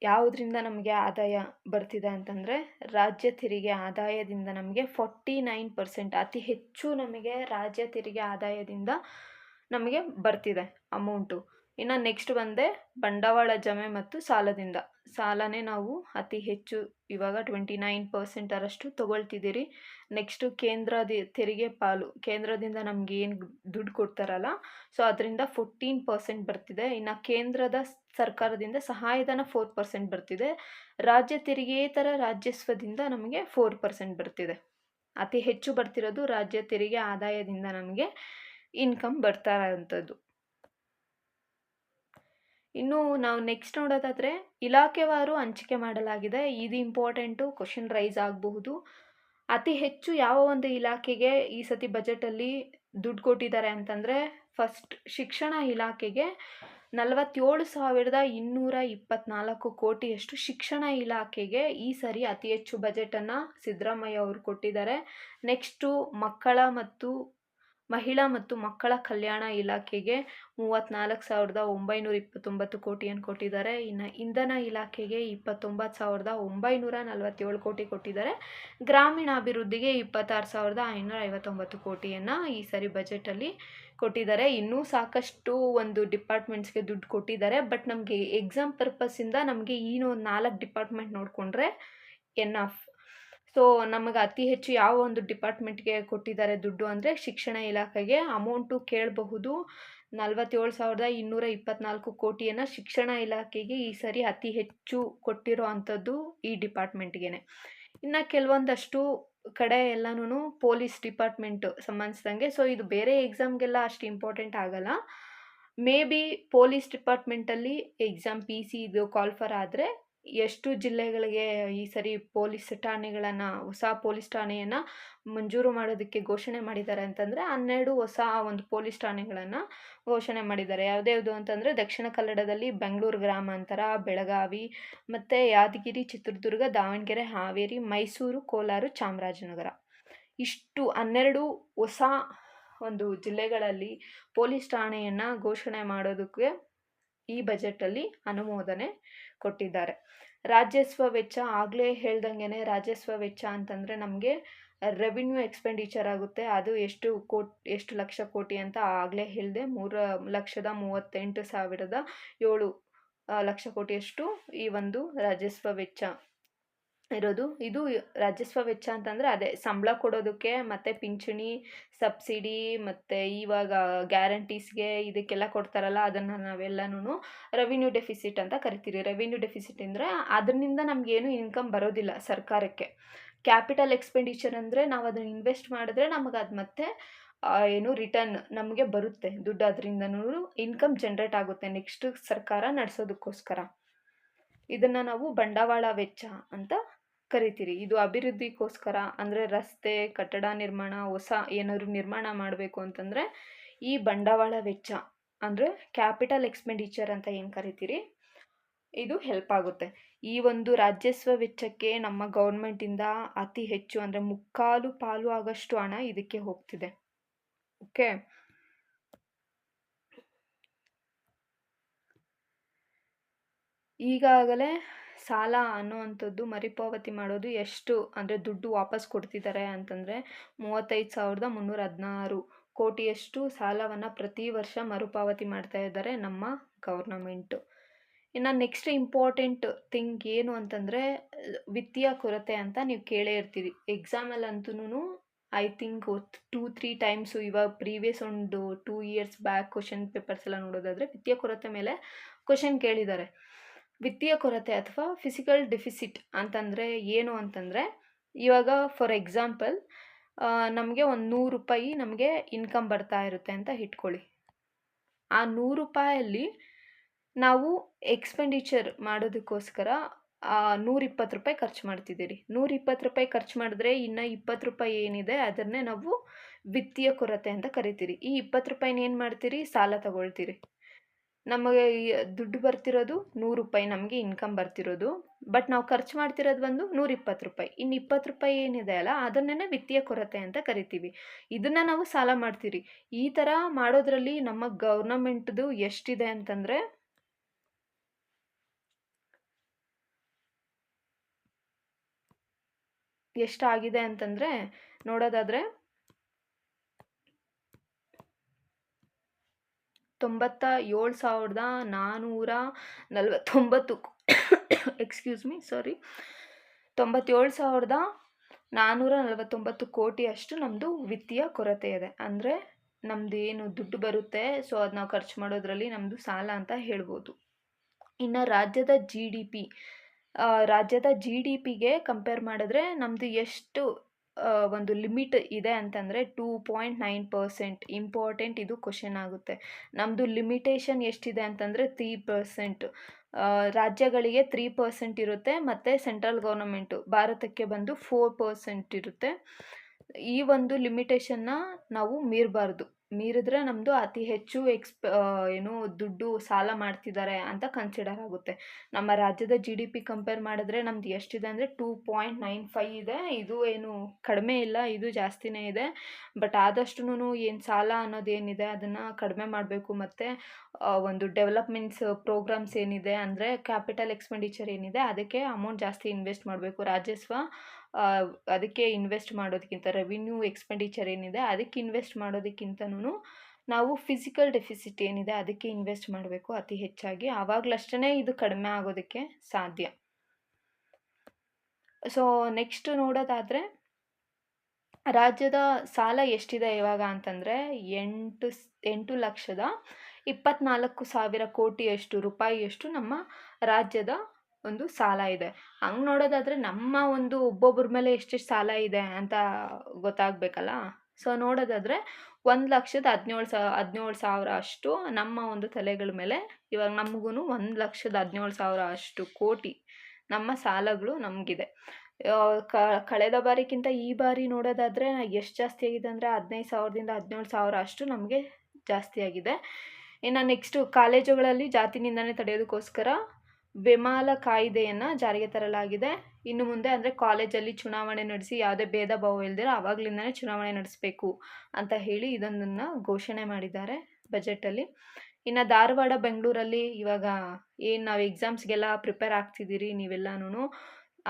ಯಾವುದರಿಂದ ನಮಗೆ ಆದಾಯ ಬರ್ತಿದೆ ಅಂತಂದರೆ ರಾಜ್ಯ ತೆರಿಗೆ ಆದಾಯದಿಂದ ನಮಗೆ 49% ಅತಿ ಹೆಚ್ಚು ನಮಗೆ ರಾಜ್ಯ ತೆರಿಗೆ ಆದಾಯದಿಂದ ನಮಗೆ ಬರ್ತಿದೆ ಅಮೌಂಟು. ಇನ್ನು ನೆಕ್ಸ್ಟ್ ಬಂದೆ ಬಂಡವಾಳ ಜಮೆ ಮತ್ತು ಸಾಲನೇ ನಾವು ಅತಿ ಹೆಚ್ಚು ಇವಾಗ 29% ತೊಗೊಳ್ತಿದ್ದೀರಿ. ನೆಕ್ಸ್ಟು ತೆರಿಗೆ ಪಾಲು ಕೇಂದ್ರದಿಂದ ನಮ್ಗೆ ಏನು ದುಡ್ಡು ಕೊಡ್ತಾರಲ್ಲ, ಸೊ ಅದರಿಂದ 14% ಬರ್ತಿದೆ. ಇನ್ನು ಕೇಂದ್ರದ ಸರ್ಕಾರದಿಂದ ಸಹಾಯಧನ 4% ಬರ್ತಿದೆ. ರಾಜ್ಯ ತೆರಿಗೆಯೇತರ ರಾಜಸ್ವದಿಂದ ನಮಗೆ 4% ಬರ್ತಿದೆ. ಅತಿ ಹೆಚ್ಚು ಬರ್ತಿರೋದು ರಾಜ್ಯ ತೆರಿಗೆ ಆದಾಯದಿಂದ ನಮಗೆ ಇನ್ಕಮ್ ಬರ್ತಾ ಇರೋಂಥದ್ದು. ಇನ್ನು ನಾವು ನೆಕ್ಸ್ಟ್ ನೋಡೋದಾದರೆ ಇಲಾಖೆವಾರು ಹಂಚಿಕೆ ಮಾಡಲಾಗಿದೆ. ಇದು ಇಂಪಾರ್ಟೆಂಟು, ಕ್ವಶನ್ ರೈಸ್ ಆಗಬಹುದು. ಅತಿ ಹೆಚ್ಚು ಯಾವ ಒಂದು ಇಲಾಖೆಗೆ ಈ ಸತಿ ಬಜೆಟಲ್ಲಿ ದುಡ್ಡು ಕೊಟ್ಟಿದ್ದಾರೆ ಅಂತಂದರೆ ಫಸ್ಟ್ ಶಿಕ್ಷಣ ಇಲಾಖೆಗೆ 47,224 ಕೋಟಿಯಷ್ಟು ಶಿಕ್ಷಣ ಇಲಾಖೆಗೆ ಈ ಸರಿ ಅತಿ ಹೆಚ್ಚು ಬಜೆಟನ್ನು ಸಿದ್ದರಾಮಯ್ಯ ಅವರು ಕೊಟ್ಟಿದ್ದಾರೆ. ನೆಕ್ಸ್ಟು ಮಹಿಳಾ ಮತ್ತು ಮಕ್ಕಳ ಕಲ್ಯಾಣ ಇಲಾಖೆಗೆ 34,929 ಕೋಟಿಯನ್ನು ಕೊಟ್ಟಿದ್ದಾರೆ. ಇನ್ನು ಇಂಧನ ಇಲಾಖೆಗೆ 29,947 ಕೋಟಿ ಕೊಟ್ಟಿದ್ದಾರೆ. ಗ್ರಾಮೀಣಾಭಿವೃದ್ಧಿಗೆ 26,559 ಕೋಟಿಯನ್ನು ಈ ಸರಿ ಬಜೆಟಲ್ಲಿ ಕೊಟ್ಟಿದ್ದಾರೆ. ಇನ್ನೂ ಸಾಕಷ್ಟು ಒಂದು ಡಿಪಾರ್ಟ್ಮೆಂಟ್ಸ್ಗೆ ದುಡ್ಡು ಕೊಟ್ಟಿದ್ದಾರೆ. ಬಟ್ ನಮಗೆ ಎಕ್ಸಾಮ್ ಪರ್ಪಸ್ಸಿಂದ ನಮಗೆ ಈ 4 ಡಿಪಾರ್ಟ್ಮೆಂಟ್ ನೋಡಿಕೊಂಡ್ರೆ ಎನ್ನಫ್. ಸೊ ನಮಗೆ ಅತಿ ಹೆಚ್ಚು ಯಾವ ಒಂದು ಡಿಪಾರ್ಟ್ಮೆಂಟ್ಗೆ ಕೊಟ್ಟಿದ್ದಾರೆ ದುಡ್ಡು ಅಂದರೆ ಶಿಕ್ಷಣ ಇಲಾಖೆಗೆ ಅಮೌಂಟು ಕೇಳಬಹುದು. 47,224 ಕೋಟಿಯನ್ನು ಶಿಕ್ಷಣ ಇಲಾಖೆಗೆ ಈ ಸರಿ ಅತಿ ಹೆಚ್ಚು ಕೊಟ್ಟಿರೋ ಅಂಥದ್ದು ಈ ಡಿಪಾರ್ಟ್ಮೆಂಟ್ಗೆ. ಇನ್ನು ಕೆಲವೊಂದಷ್ಟು ಕಡೆ ಎಲ್ಲನೂ ಪೊಲೀಸ್ ಡಿಪಾರ್ಟ್ಮೆಂಟ್ ಸಂಬಂಧಿಸಿದಂಗೆ. ಸೊ ಇದು ಬೇರೆ ಎಕ್ಸಾಮ್ಗೆಲ್ಲ ಅಷ್ಟು ಇಂಪಾರ್ಟೆಂಟ್ ಆಗಲ್ಲ. ಮೇ ಬಿ ಪೊಲೀಸ್ ಡಿಪಾರ್ಟ್ಮೆಂಟಲ್ಲಿ ಎಕ್ಸಾಮ್ PC ಇದು ಕಾಲ್ಫರ್ ಆದರೆ ಎಷ್ಟು ಜಿಲ್ಲೆಗಳಿಗೆ ಈ ಸರಿ ಪೊಲೀಸ್ ಠಾಣೆಗಳನ್ನು, ಹೊಸ ಪೊಲೀಸ್ ಠಾಣೆಯನ್ನು ಮಂಜೂರು ಮಾಡೋದಕ್ಕೆ ಘೋಷಣೆ ಮಾಡಿದ್ದಾರೆ ಅಂತಂದರೆ 12 ಹೊಸ ಒಂದು ಪೊಲೀಸ್ ಠಾಣೆಗಳನ್ನು ಘೋಷಣೆ ಮಾಡಿದ್ದಾರೆ. ಯಾವ್ದ್ಯಾವುದು ಅಂತಂದರೆ ದಕ್ಷಿಣ ಕನ್ನಡದಲ್ಲಿ ಬೆಂಗಳೂರು ಗ್ರಾಮಾಂತರ, ಬೆಳಗಾವಿ, ಮತ್ತು ಯಾದಗಿರಿ, ಚಿತ್ರದುರ್ಗ, ದಾವಣಗೆರೆ, ಹಾವೇರಿ, ಮೈಸೂರು, ಕೋಲಾರ, ಚಾಮರಾಜನಗರ. ಇಷ್ಟು 12 ಹೊಸ ಒಂದು ಜಿಲ್ಲೆಗಳಲ್ಲಿ ಪೊಲೀಸ್ ಠಾಣೆಯನ್ನು ಘೋಷಣೆ ಮಾಡೋದಕ್ಕೆ ಈ ಬಜೆಟಲ್ಲಿ ಅನುಮೋದನೆ ಕೊಟ್ಟಿದ್ದಾರೆ. ರಾಜ್ಯಸ್ವ ವೆಚ್ಚ ಆಗಲೇ ಹೇಳ್ದಂಗೆ, ರಾಜ್ಯಸ್ವ ವೆಚ್ಚ ಅಂತಂದರೆ ನಮಗೆ ರೆವಿನ್ಯೂ ಎಕ್ಸ್ಪೆಂಡಿಚರ್ ಆಗುತ್ತೆ. ಅದು ಎಷ್ಟು ಲಕ್ಷ ಕೋಟಿ ಅಂತ ಆಗಲೇ ಹೇಳಿದೆ. 3,38,700 ಲಕ್ಷ ಕೋಟಿಯಷ್ಟು ಈ ಒಂದು ರಾಜ್ಯಸ್ವ ವೆಚ್ಚ ಇರೋದು. ಇದು ರಾಜ್ಯಸ್ವ ವೆಚ್ಚ ಅಂತಂದರೆ ಅದೇ ಸಂಬಳ ಕೊಡೋದಕ್ಕೆ, ಮತ್ತು ಪಿಂಚಣಿ, ಸಬ್ಸಿಡಿ, ಮತ್ತು ಇವಾಗ ಗ್ಯಾರಂಟೀಸ್ಗೆ ಇದಕ್ಕೆಲ್ಲ ಕೊಡ್ತಾರಲ್ಲ, ಅದನ್ನು ನಾವೆಲ್ಲನೂ ರೆವಿನ್ಯೂ ಡೆಫಿಸಿಟ್ ಅಂತ ಕರಿತೀರಿ. ರೆವಿನ್ಯೂ ಡೆಫಿಸಿಟ್ ಅಂದರೆ ಅದರಿಂದ ನಮಗೇನು ಇನ್ಕಮ್ ಬರೋದಿಲ್ಲ ಸರ್ಕಾರಕ್ಕೆ. ಕ್ಯಾಪಿಟಲ್ ಎಕ್ಸ್ಪೆಂಡಿಚರ್ ಅಂದರೆ ನಾವು ಅದನ್ನು ಇನ್ವೆಸ್ಟ್ ಮಾಡಿದ್ರೆ ನಮಗೆ ಅದು ಮತ್ತೆ ರಿಟರ್ನ್ ನಮಗೆ ಬರುತ್ತೆ ದುಡ್ಡು, ಅದರಿಂದನೂ ಇನ್ಕಮ್ ಜನ್ರೇಟ್ ಆಗುತ್ತೆ ನೆಕ್ಸ್ಟ್ ಸರ್ಕಾರ ನಡೆಸೋದಕ್ಕೋಸ್ಕರ. ಇದನ್ನು ನಾವು ಬಂಡವಾಳ ವೆಚ್ಚ ಅಂತ ಕರಿತೀರಿ. ಇದು ಅಭಿವೃದ್ಧಿಗೋಸ್ಕರ ಅಂದರೆ ರಸ್ತೆ, ಕಟ್ಟಡ ನಿರ್ಮಾಣ, ಹೊಸ ಏನಾದ್ರು ನಿರ್ಮಾಣ ಮಾಡಬೇಕು ಅಂತಂದರೆ ಈ ಬಂಡವಾಳ ವೆಚ್ಚ ಅಂದರೆ ಕ್ಯಾಪಿಟಲ್ ಎಕ್ಸ್ಪೆಂಡಿಚರ್ ಅಂತ ಏನು ಕರಿತೀರಿ, ಇದು ಹೆಲ್ಪ್ ಆಗುತ್ತೆ. ಈ ಒಂದು ರಾಜ್ಯಸ್ವ ವೆಚ್ಚಕ್ಕೆ ನಮ್ಮ ಗೌರ್ಮೆಂಟಿಂದ ಅತಿ ಹೆಚ್ಚು ಅಂದರೆ 3/4 ಆಗಷ್ಟು ಹಣ ಇದಕ್ಕೆ ಹೋಗ್ತಿದೆ. ಓಕೆ, ಈಗಾಗಲೇ ಸಾಲ ಅನ್ನುವಂಥದ್ದು ಮರುಪಾವತಿ ಮಾಡೋದು ಎಷ್ಟು ಅಂದರೆ ದುಡ್ಡು ವಾಪಸ್ ಕೊಡ್ತಿದ್ದಾರೆ ಅಂತಂದರೆ 35,316 ಕೋಟಿಯಷ್ಟು ಸಾಲವನ್ನು ಪ್ರತಿ ವರ್ಷ ಮರುಪಾವತಿ ಮಾಡ್ತಾ ಇದ್ದಾರೆ ನಮ್ಮ ಗೌರ್ನಮೆಂಟು. ಇನ್ನು ನೆಕ್ಸ್ಟ್ ಇಂಪಾರ್ಟೆಂಟ್ ಥಿಂಗ್ ಏನು ಅಂತಂದರೆ ವಿತ್ತೀಯ ಕೊರತೆ ಅಂತ ನೀವು ಕೇಳೇ ಇರ್ತೀರಿ. ಎಕ್ಸಾಮಲ್ಲಂತೂ ಐ ಥಿಂಕ್ 2-3 ಟೈಮ್ಸು ಇವಾಗ ಪ್ರೀವಿಯಸ್ ಒಂದು 2 ಇಯರ್ಸ್ ಬ್ಯಾಕ್ ಕ್ವಶನ್ ಪೇಪರ್ಸ್ ಎಲ್ಲ ನೋಡೋದಾದರೆ ವಿತ್ತೀಯ ಕೊರತೆ ಮೇಲೆ ಕ್ವಶನ್ ಕೇಳಿದ್ದಾರೆ. ವಿತ್ತೀಯ ಕೊರತೆ ಅಥವಾ ಫಿಸಿಕಲ್ ಡೆಫಿಸಿಟ್ ಅಂತಂದರೆ ಏನು ಅಂತಂದರೆ, ಇವಾಗ ಫಾರ್ ಎಕ್ಸಾಂಪಲ್ ನಮಗೆ ಒಂದು 100 ರೂಪಾಯಿ ನಮಗೆ ಇನ್ಕಮ್ ಬರ್ತಾ ಇರುತ್ತೆ ಅಂತ ಇಟ್ಕೊಳ್ಳಿ. ಆ 100 ರೂಪಾಯಲ್ಲಿ ನಾವು ಎಕ್ಸ್ಪೆಂಡಿಚರ್ ಮಾಡೋದಕ್ಕೋಸ್ಕರ 120 ರೂಪಾಯಿ ಖರ್ಚು ಮಾಡ್ತಿದ್ದೀರಿ. 120 ರೂಪಾಯಿ ಖರ್ಚು ಮಾಡಿದ್ರೆ ಇನ್ನು 20 ರೂಪಾಯಿ ಏನಿದೆ ಅದನ್ನೇ ನಾವು ವಿತ್ತೀಯ ಕೊರತೆ ಅಂತ ಕರಿತೀರಿ. ಈ 20 ರೂಪಾಯಿನ ಏನು ಮಾಡ್ತೀರಿ, ಸಾಲ ತಗೊಳ್ತೀರಿ. ನಮಗೆ ದುಡ್ಡು ಬರ್ತಿರೋದು 100 ರೂಪಾಯಿ, ನಮಗೆ ಇನ್ಕಮ್ ಬರ್ತಿರೋದು, ಬಟ್ ನಾವು ಖರ್ಚು ಮಾಡ್ತಿರೋದು ಒಂದು 120 ರೂಪಾಯಿ. ಇನ್ನು 20 ರೂಪಾಯಿ ಏನಿದೆ ಅಲ್ಲ ಅದನ್ನೇ ವಿತ್ತೀಯ ಕೊರತೆ ಅಂತ ಕರಿತೀವಿ. ಇದನ್ನು ನಾವು ಸಾಲ ಮಾಡ್ತೀರಿ. ಈ ಥರ ಮಾಡೋದ್ರಲ್ಲಿ ನಮ್ಮ ಗೌರ್ನಮೆಂಟ್ದು ಎಷ್ಟಿದೆ ಅಂತಂದರೆ ಎಷ್ಟಾಗಿದೆ ಅಂತಂದರೆ ನೋಡೋದಾದರೆ 97,449 ಎಕ್ಸ್ಕ್ಯೂಸ್ ಮೀ 97,449 ಕೋಟಿಯಷ್ಟು ನಮ್ಮದು ವಿತ್ತೀಯ ಕೊರತೆ ಇದೆ. ಅಂದರೆ ನಮ್ಮದು ಏನು ದುಡ್ಡು ಬರುತ್ತೆ ಸೊ ಅದು ನಾವು ಖರ್ಚು ಮಾಡೋದ್ರಲ್ಲಿ ನಮ್ಮದು ಸಾಲ ಅಂತ ಹೇಳ್ಬೋದು. ಇನ್ನು ರಾಜ್ಯದ GDPಗೆ ಕಂಪೇರ್ ಮಾಡಿದ್ರೆ ನಮ್ಮದು ಎಷ್ಟು ಒಂದು ಲಿಮಿಟ್ ಇದೆ ಅಂತಂದರೆ 2.9%. ಇಂಪಾರ್ಟೆಂಟ್, ಇದು ಕ್ವಶನ್ ಆಗುತ್ತೆ. ನಮ್ಮದು ಲಿಮಿಟೇಷನ್ ಎಷ್ಟಿದೆ ಅಂತಂದರೆ 3%. ರಾಜ್ಯಗಳಿಗೆ 3% ಇರುತ್ತೆ, ಮತ್ತು ಸೆಂಟ್ರಲ್ ಗೌರ್ನಮೆಂಟು ಭಾರತಕ್ಕೆ ಬಂದು 4% ಇರುತ್ತೆ. ಈ ಒಂದು ಲಿಮಿಟೇಷನ್ನ ನಾವು ಮೀರಿದ್ರೆ ನಮ್ಮದು ಅತಿ ಹೆಚ್ಚು ದುಡ್ಡು ಸಾಲ ಮಾಡ್ತಿದ್ದಾರೆ ಅಂತ ಕನ್ಸಿಡರ್ ಆಗುತ್ತೆ. ನಮ್ಮ ರಾಜ್ಯದ GDP ಕಂಪೇರ್ ಮಾಡಿದ್ರೆ ನಮ್ದು ಎಷ್ಟಿದೆ ಅಂದರೆ 2.95 ಇದೆ. ಇದು ಏನು ಕಡಿಮೆ ಇಲ್ಲ, ಇದು ಜಾಸ್ತಿನೇ ಇದೆ. ಬಟ್ ಆದಷ್ಟುನು ಏನು ಸಾಲ ಅನ್ನೋದೇನಿದೆ ಅದನ್ನು ಕಡಿಮೆ ಮಾಡಬೇಕು. ಮತ್ತು ಒಂದು ಡೆವಲಪ್ಮೆಂಟ್ಸ್ ಪ್ರೋಗ್ರಾಮ್ಸ್ ಏನಿದೆ ಅಂದರೆ ಕ್ಯಾಪಿಟಲ್ ಎಕ್ಸ್ಪೆಂಡಿಚರ್ ಏನಿದೆ ಅದಕ್ಕೆ ಅಮೌಂಟ್ ಜಾಸ್ತಿ ಇನ್ವೆಸ್ಟ್ ಮಾಡಬೇಕು. ರಾಜ್ಯಸ್ವ ಅದಕ್ಕೆ ಇನ್ವೆಸ್ಟ್ ಮಾಡೋದಕ್ಕಿಂತ, ರೆವಿನ್ಯೂ ಎಕ್ಸ್ಪೆಂಡಿಚರ್ ಏನಿದೆ ಅದಕ್ಕೆ ಇನ್ವೆಸ್ಟ್ ಮಾಡೋದಕ್ಕಿಂತನೂ ನಾವು ಫಿಸಿಕಲ್ ಡೆಫಿಸಿಟ್ ಏನಿದೆ ಅದಕ್ಕೆ ಇನ್ವೆಸ್ಟ್ ಮಾಡಬೇಕು ಅತಿ ಹೆಚ್ಚಾಗಿ. ಆವಾಗಲಷ್ಟೇ ಇದು ಕಡಿಮೆ ಆಗೋದಕ್ಕೆ ಸಾಧ್ಯ. ಸೊ ನೆಕ್ಸ್ಟ್ ನೋಡೋದಾದರೆ ರಾಜ್ಯದ ಸಾಲ ಎಷ್ಟಿದೆ ಇವಾಗ ಅಂತಂದರೆ 8,24,00,000 ಕೋಟಿಯಷ್ಟು ರೂಪಾಯಿಯಷ್ಟು ನಮ್ಮ ರಾಜ್ಯದ ಒಂದು ಸಾಲ ಇದೆ. ಹಂಗೆ ನೋಡೋದಾದರೆ ನಮ್ಮ ಒಂದು ಒಬ್ಬೊಬ್ಬರ ಮೇಲೆ ಎಷ್ಟೆಷ್ಟು ಸಾಲ ಇದೆ ಅಂತ ಗೊತ್ತಾಗಬೇಕಲ್ಲ. ಸೊ ನೋಡೋದಾದರೆ 1,17,000 ಅಷ್ಟು ನಮ್ಮ ಒಂದು ತಲೆಗಳ ಮೇಲೆ ಇವಾಗ ನಮಗೂ 1,17,000 ಅಷ್ಟು ಕೋಟಿ ನಮ್ಮ ಸಾಲಗಳು ನಮಗಿದೆ. ಕಳೆದ ಬಾರಿಗಿಂತ ಈ ಬಾರಿ ನೋಡೋದಾದರೆ ಎಷ್ಟು ಜಾಸ್ತಿ ಆಗಿದೆ ಅಂದರೆ 15,000ದಿಂದ 17,000 ಅಷ್ಟು ನಮಗೆ ಜಾಸ್ತಿ ಆಗಿದೆ. ಇನ್ನು ನೆಕ್ಸ್ಟು ಕಾಲೇಜುಗಳಲ್ಲಿ ಜಾತಿ ನಿಂದನೆ ತಡೆಯೋದಕ್ಕೋಸ್ಕರ ಬೆಮಾಲ ಕಾಯ್ದೆಯನ್ನು ಜಾರಿಗೆ ತರಲಾಗಿದೆ. ಇನ್ನು ಮುಂದೆ ಅಂದರೆ ಕಾಲೇಜಲ್ಲಿ ಚುನಾವಣೆ ನಡೆಸಿ ಯಾವುದೇ ಭೇದ ಭಾವ ಇಲ್ದಿರ ಆವಾಗಲಿಂದನೇ ಚುನಾವಣೆ ನಡೆಸಬೇಕು ಅಂತ ಹೇಳಿ ಇದೊಂದನ್ನು ಘೋಷಣೆ ಮಾಡಿದ್ದಾರೆ ಬಜೆಟಲ್ಲಿ. ಇನ್ನು ಧಾರವಾಡ ಬೆಂಗಳೂರಲ್ಲಿ ಇವಾಗ ಏನು ನಾವು ಎಕ್ಸಾಮ್ಸ್ಗೆಲ್ಲ ಪ್ರಿಪೇರ್ ಆಗ್ತಿದ್ದೀರಿ ನೀವೆಲ್ಲನೂ,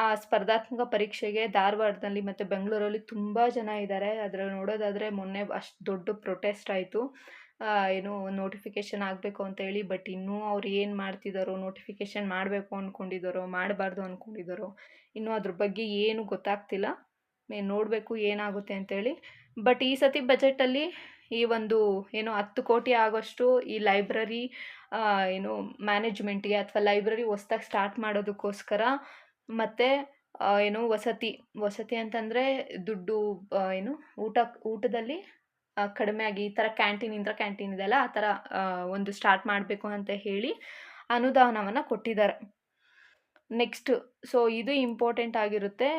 ಆ ಸ್ಪರ್ಧಾತ್ಮಕ ಪರೀಕ್ಷೆಗೆ ಧಾರವಾಡದಲ್ಲಿ ಮತ್ತು ಬೆಂಗಳೂರಲ್ಲಿ ತುಂಬ ಜನ ಇದ್ದಾರೆ. ಅದರಲ್ಲಿ ನೋಡೋದಾದರೆ ಮೊನ್ನೆ ಅಷ್ಟು ದೊಡ್ಡ ಪ್ರೊಟೆಸ್ಟ್ ಆಯಿತು, ಏನು ನೋಟಿಫಿಕೇಷನ್ ಆಗಬೇಕು ಅಂತೇಳಿ. ಬಟ್ ಇನ್ನೂ ಅವ್ರು ಏನು ಮಾಡ್ತಿದ್ದಾರೋ, ನೋಟಿಫಿಕೇಷನ್ ಮಾಡಬೇಕು ಅಂದ್ಕೊಂಡಿದ್ದಾರೋ ಮಾಡಬಾರ್ದು ಅಂದ್ಕೊಂಡಿದ್ದಾರೋ ಇನ್ನೂ ಅದ್ರ ಬಗ್ಗೆ ಏನು ಗೊತ್ತಾಗ್ತಿಲ್ಲ. ನೋಡಬೇಕು ಏನಾಗುತ್ತೆ ಅಂತೇಳಿ. ಬಟ್ ಈ ಸತಿ ಬಜೆಟಲ್ಲಿ ಈ ಒಂದು ಏನು 10 ಕೋಟಿ ಆಗೋಷ್ಟು ಈ ಲೈಬ್ರರಿ ಏನು ಮ್ಯಾನೇಜ್ಮೆಂಟ್ಗೆ ಅಥವಾ ಲೈಬ್ರರಿ ಹೊಸ್ದಾಗಿ ಸ್ಟಾರ್ಟ್ ಮಾಡೋದಕ್ಕೋಸ್ಕರ, ಮತ್ತು ಏನು ವಸತಿ ಅಂತಂದರೆ ದುಡ್ಡು ಏನು ಊಟದಲ್ಲಿ ಕಡಿಮೆ ಆಗಿ ಈ ಥರ ಕ್ಯಾಂಟೀನ್ ಇದೆಲ್ಲ ಆ ಥರ ಒಂದು ಸ್ಟಾರ್ಟ್ ಮಾಡಬೇಕು ಅಂತ ಹೇಳಿ ಅನುದಾನವನ್ನು ಕೊಟ್ಟಿದ್ದಾರೆ. ನೆಕ್ಸ್ಟ್ ಸೊ ಇದು ಇಂಪಾರ್ಟೆಂಟ್ ಆಗಿರುತ್ತೆ.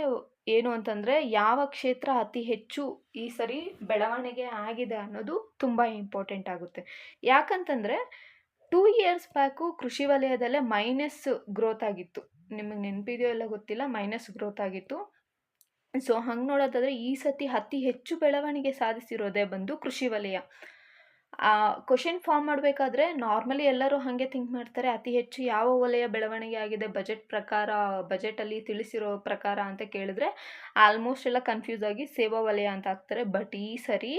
ಏನು ಅಂತಂದರೆ ಯಾವ ಕ್ಷೇತ್ರ ಅತಿ ಹೆಚ್ಚು ಈ ಸರಿ ಬೆಳವಣಿಗೆ ಆಗಿದೆ ಅನ್ನೋದು ತುಂಬ ಇಂಪಾರ್ಟೆಂಟ್ ಆಗುತ್ತೆ. ಯಾಕಂತಂದರೆ 2 ಇಯರ್ಸ್ ಬ್ಯಾಕು ಕೃಷಿ ವಲಯದಲ್ಲೇ ಮೈನಸ್ ಗ್ರೋತ್ ಆಗಿತ್ತು. ನಿಮಗೆ ನೆನಪಿದೆಯೋ ಎಲ್ಲ ಗೊತ್ತಿಲ್ಲ, ಮೈನಸ್ ಗ್ರೋತ್ ಆಗಿತ್ತು. ಸೊ ಹಂಗೆ ನೋಡೋದಾದರೆ ಈ ಸತಿ ಅತಿ ಹೆಚ್ಚು ಬೆಳವಣಿಗೆ ಸಾಧಿಸಿರೋದೇ ಬಂದು ಕೃಷಿ ವಲಯ. ಕ್ವಶನ್ ಫಾರ್ಮ್ ಮಾಡಬೇಕಾದ್ರೆ ನಾರ್ಮಲಿ ಎಲ್ಲರೂ ಹಾಗೆ ಥಿಂಕ್ ಮಾಡ್ತಾರೆ, ಅತಿ ಹೆಚ್ಚು ಯಾವ ವಲಯ ಬೆಳವಣಿಗೆ ಆಗಿದೆ ಬಜೆಟಲ್ಲಿ ತಿಳಿಸಿರೋ ಪ್ರಕಾರ ಅಂತ ಕೇಳಿದ್ರೆ ಆಲ್ಮೋಸ್ಟ್ ಎಲ್ಲ ಕನ್ಫ್ಯೂಸ್ ಆಗಿ ಸೇವಾ ವಲಯ ಅಂತ ಹಾಕ್ತಾರೆ. ಬಟ್ ಈ ಸರಿ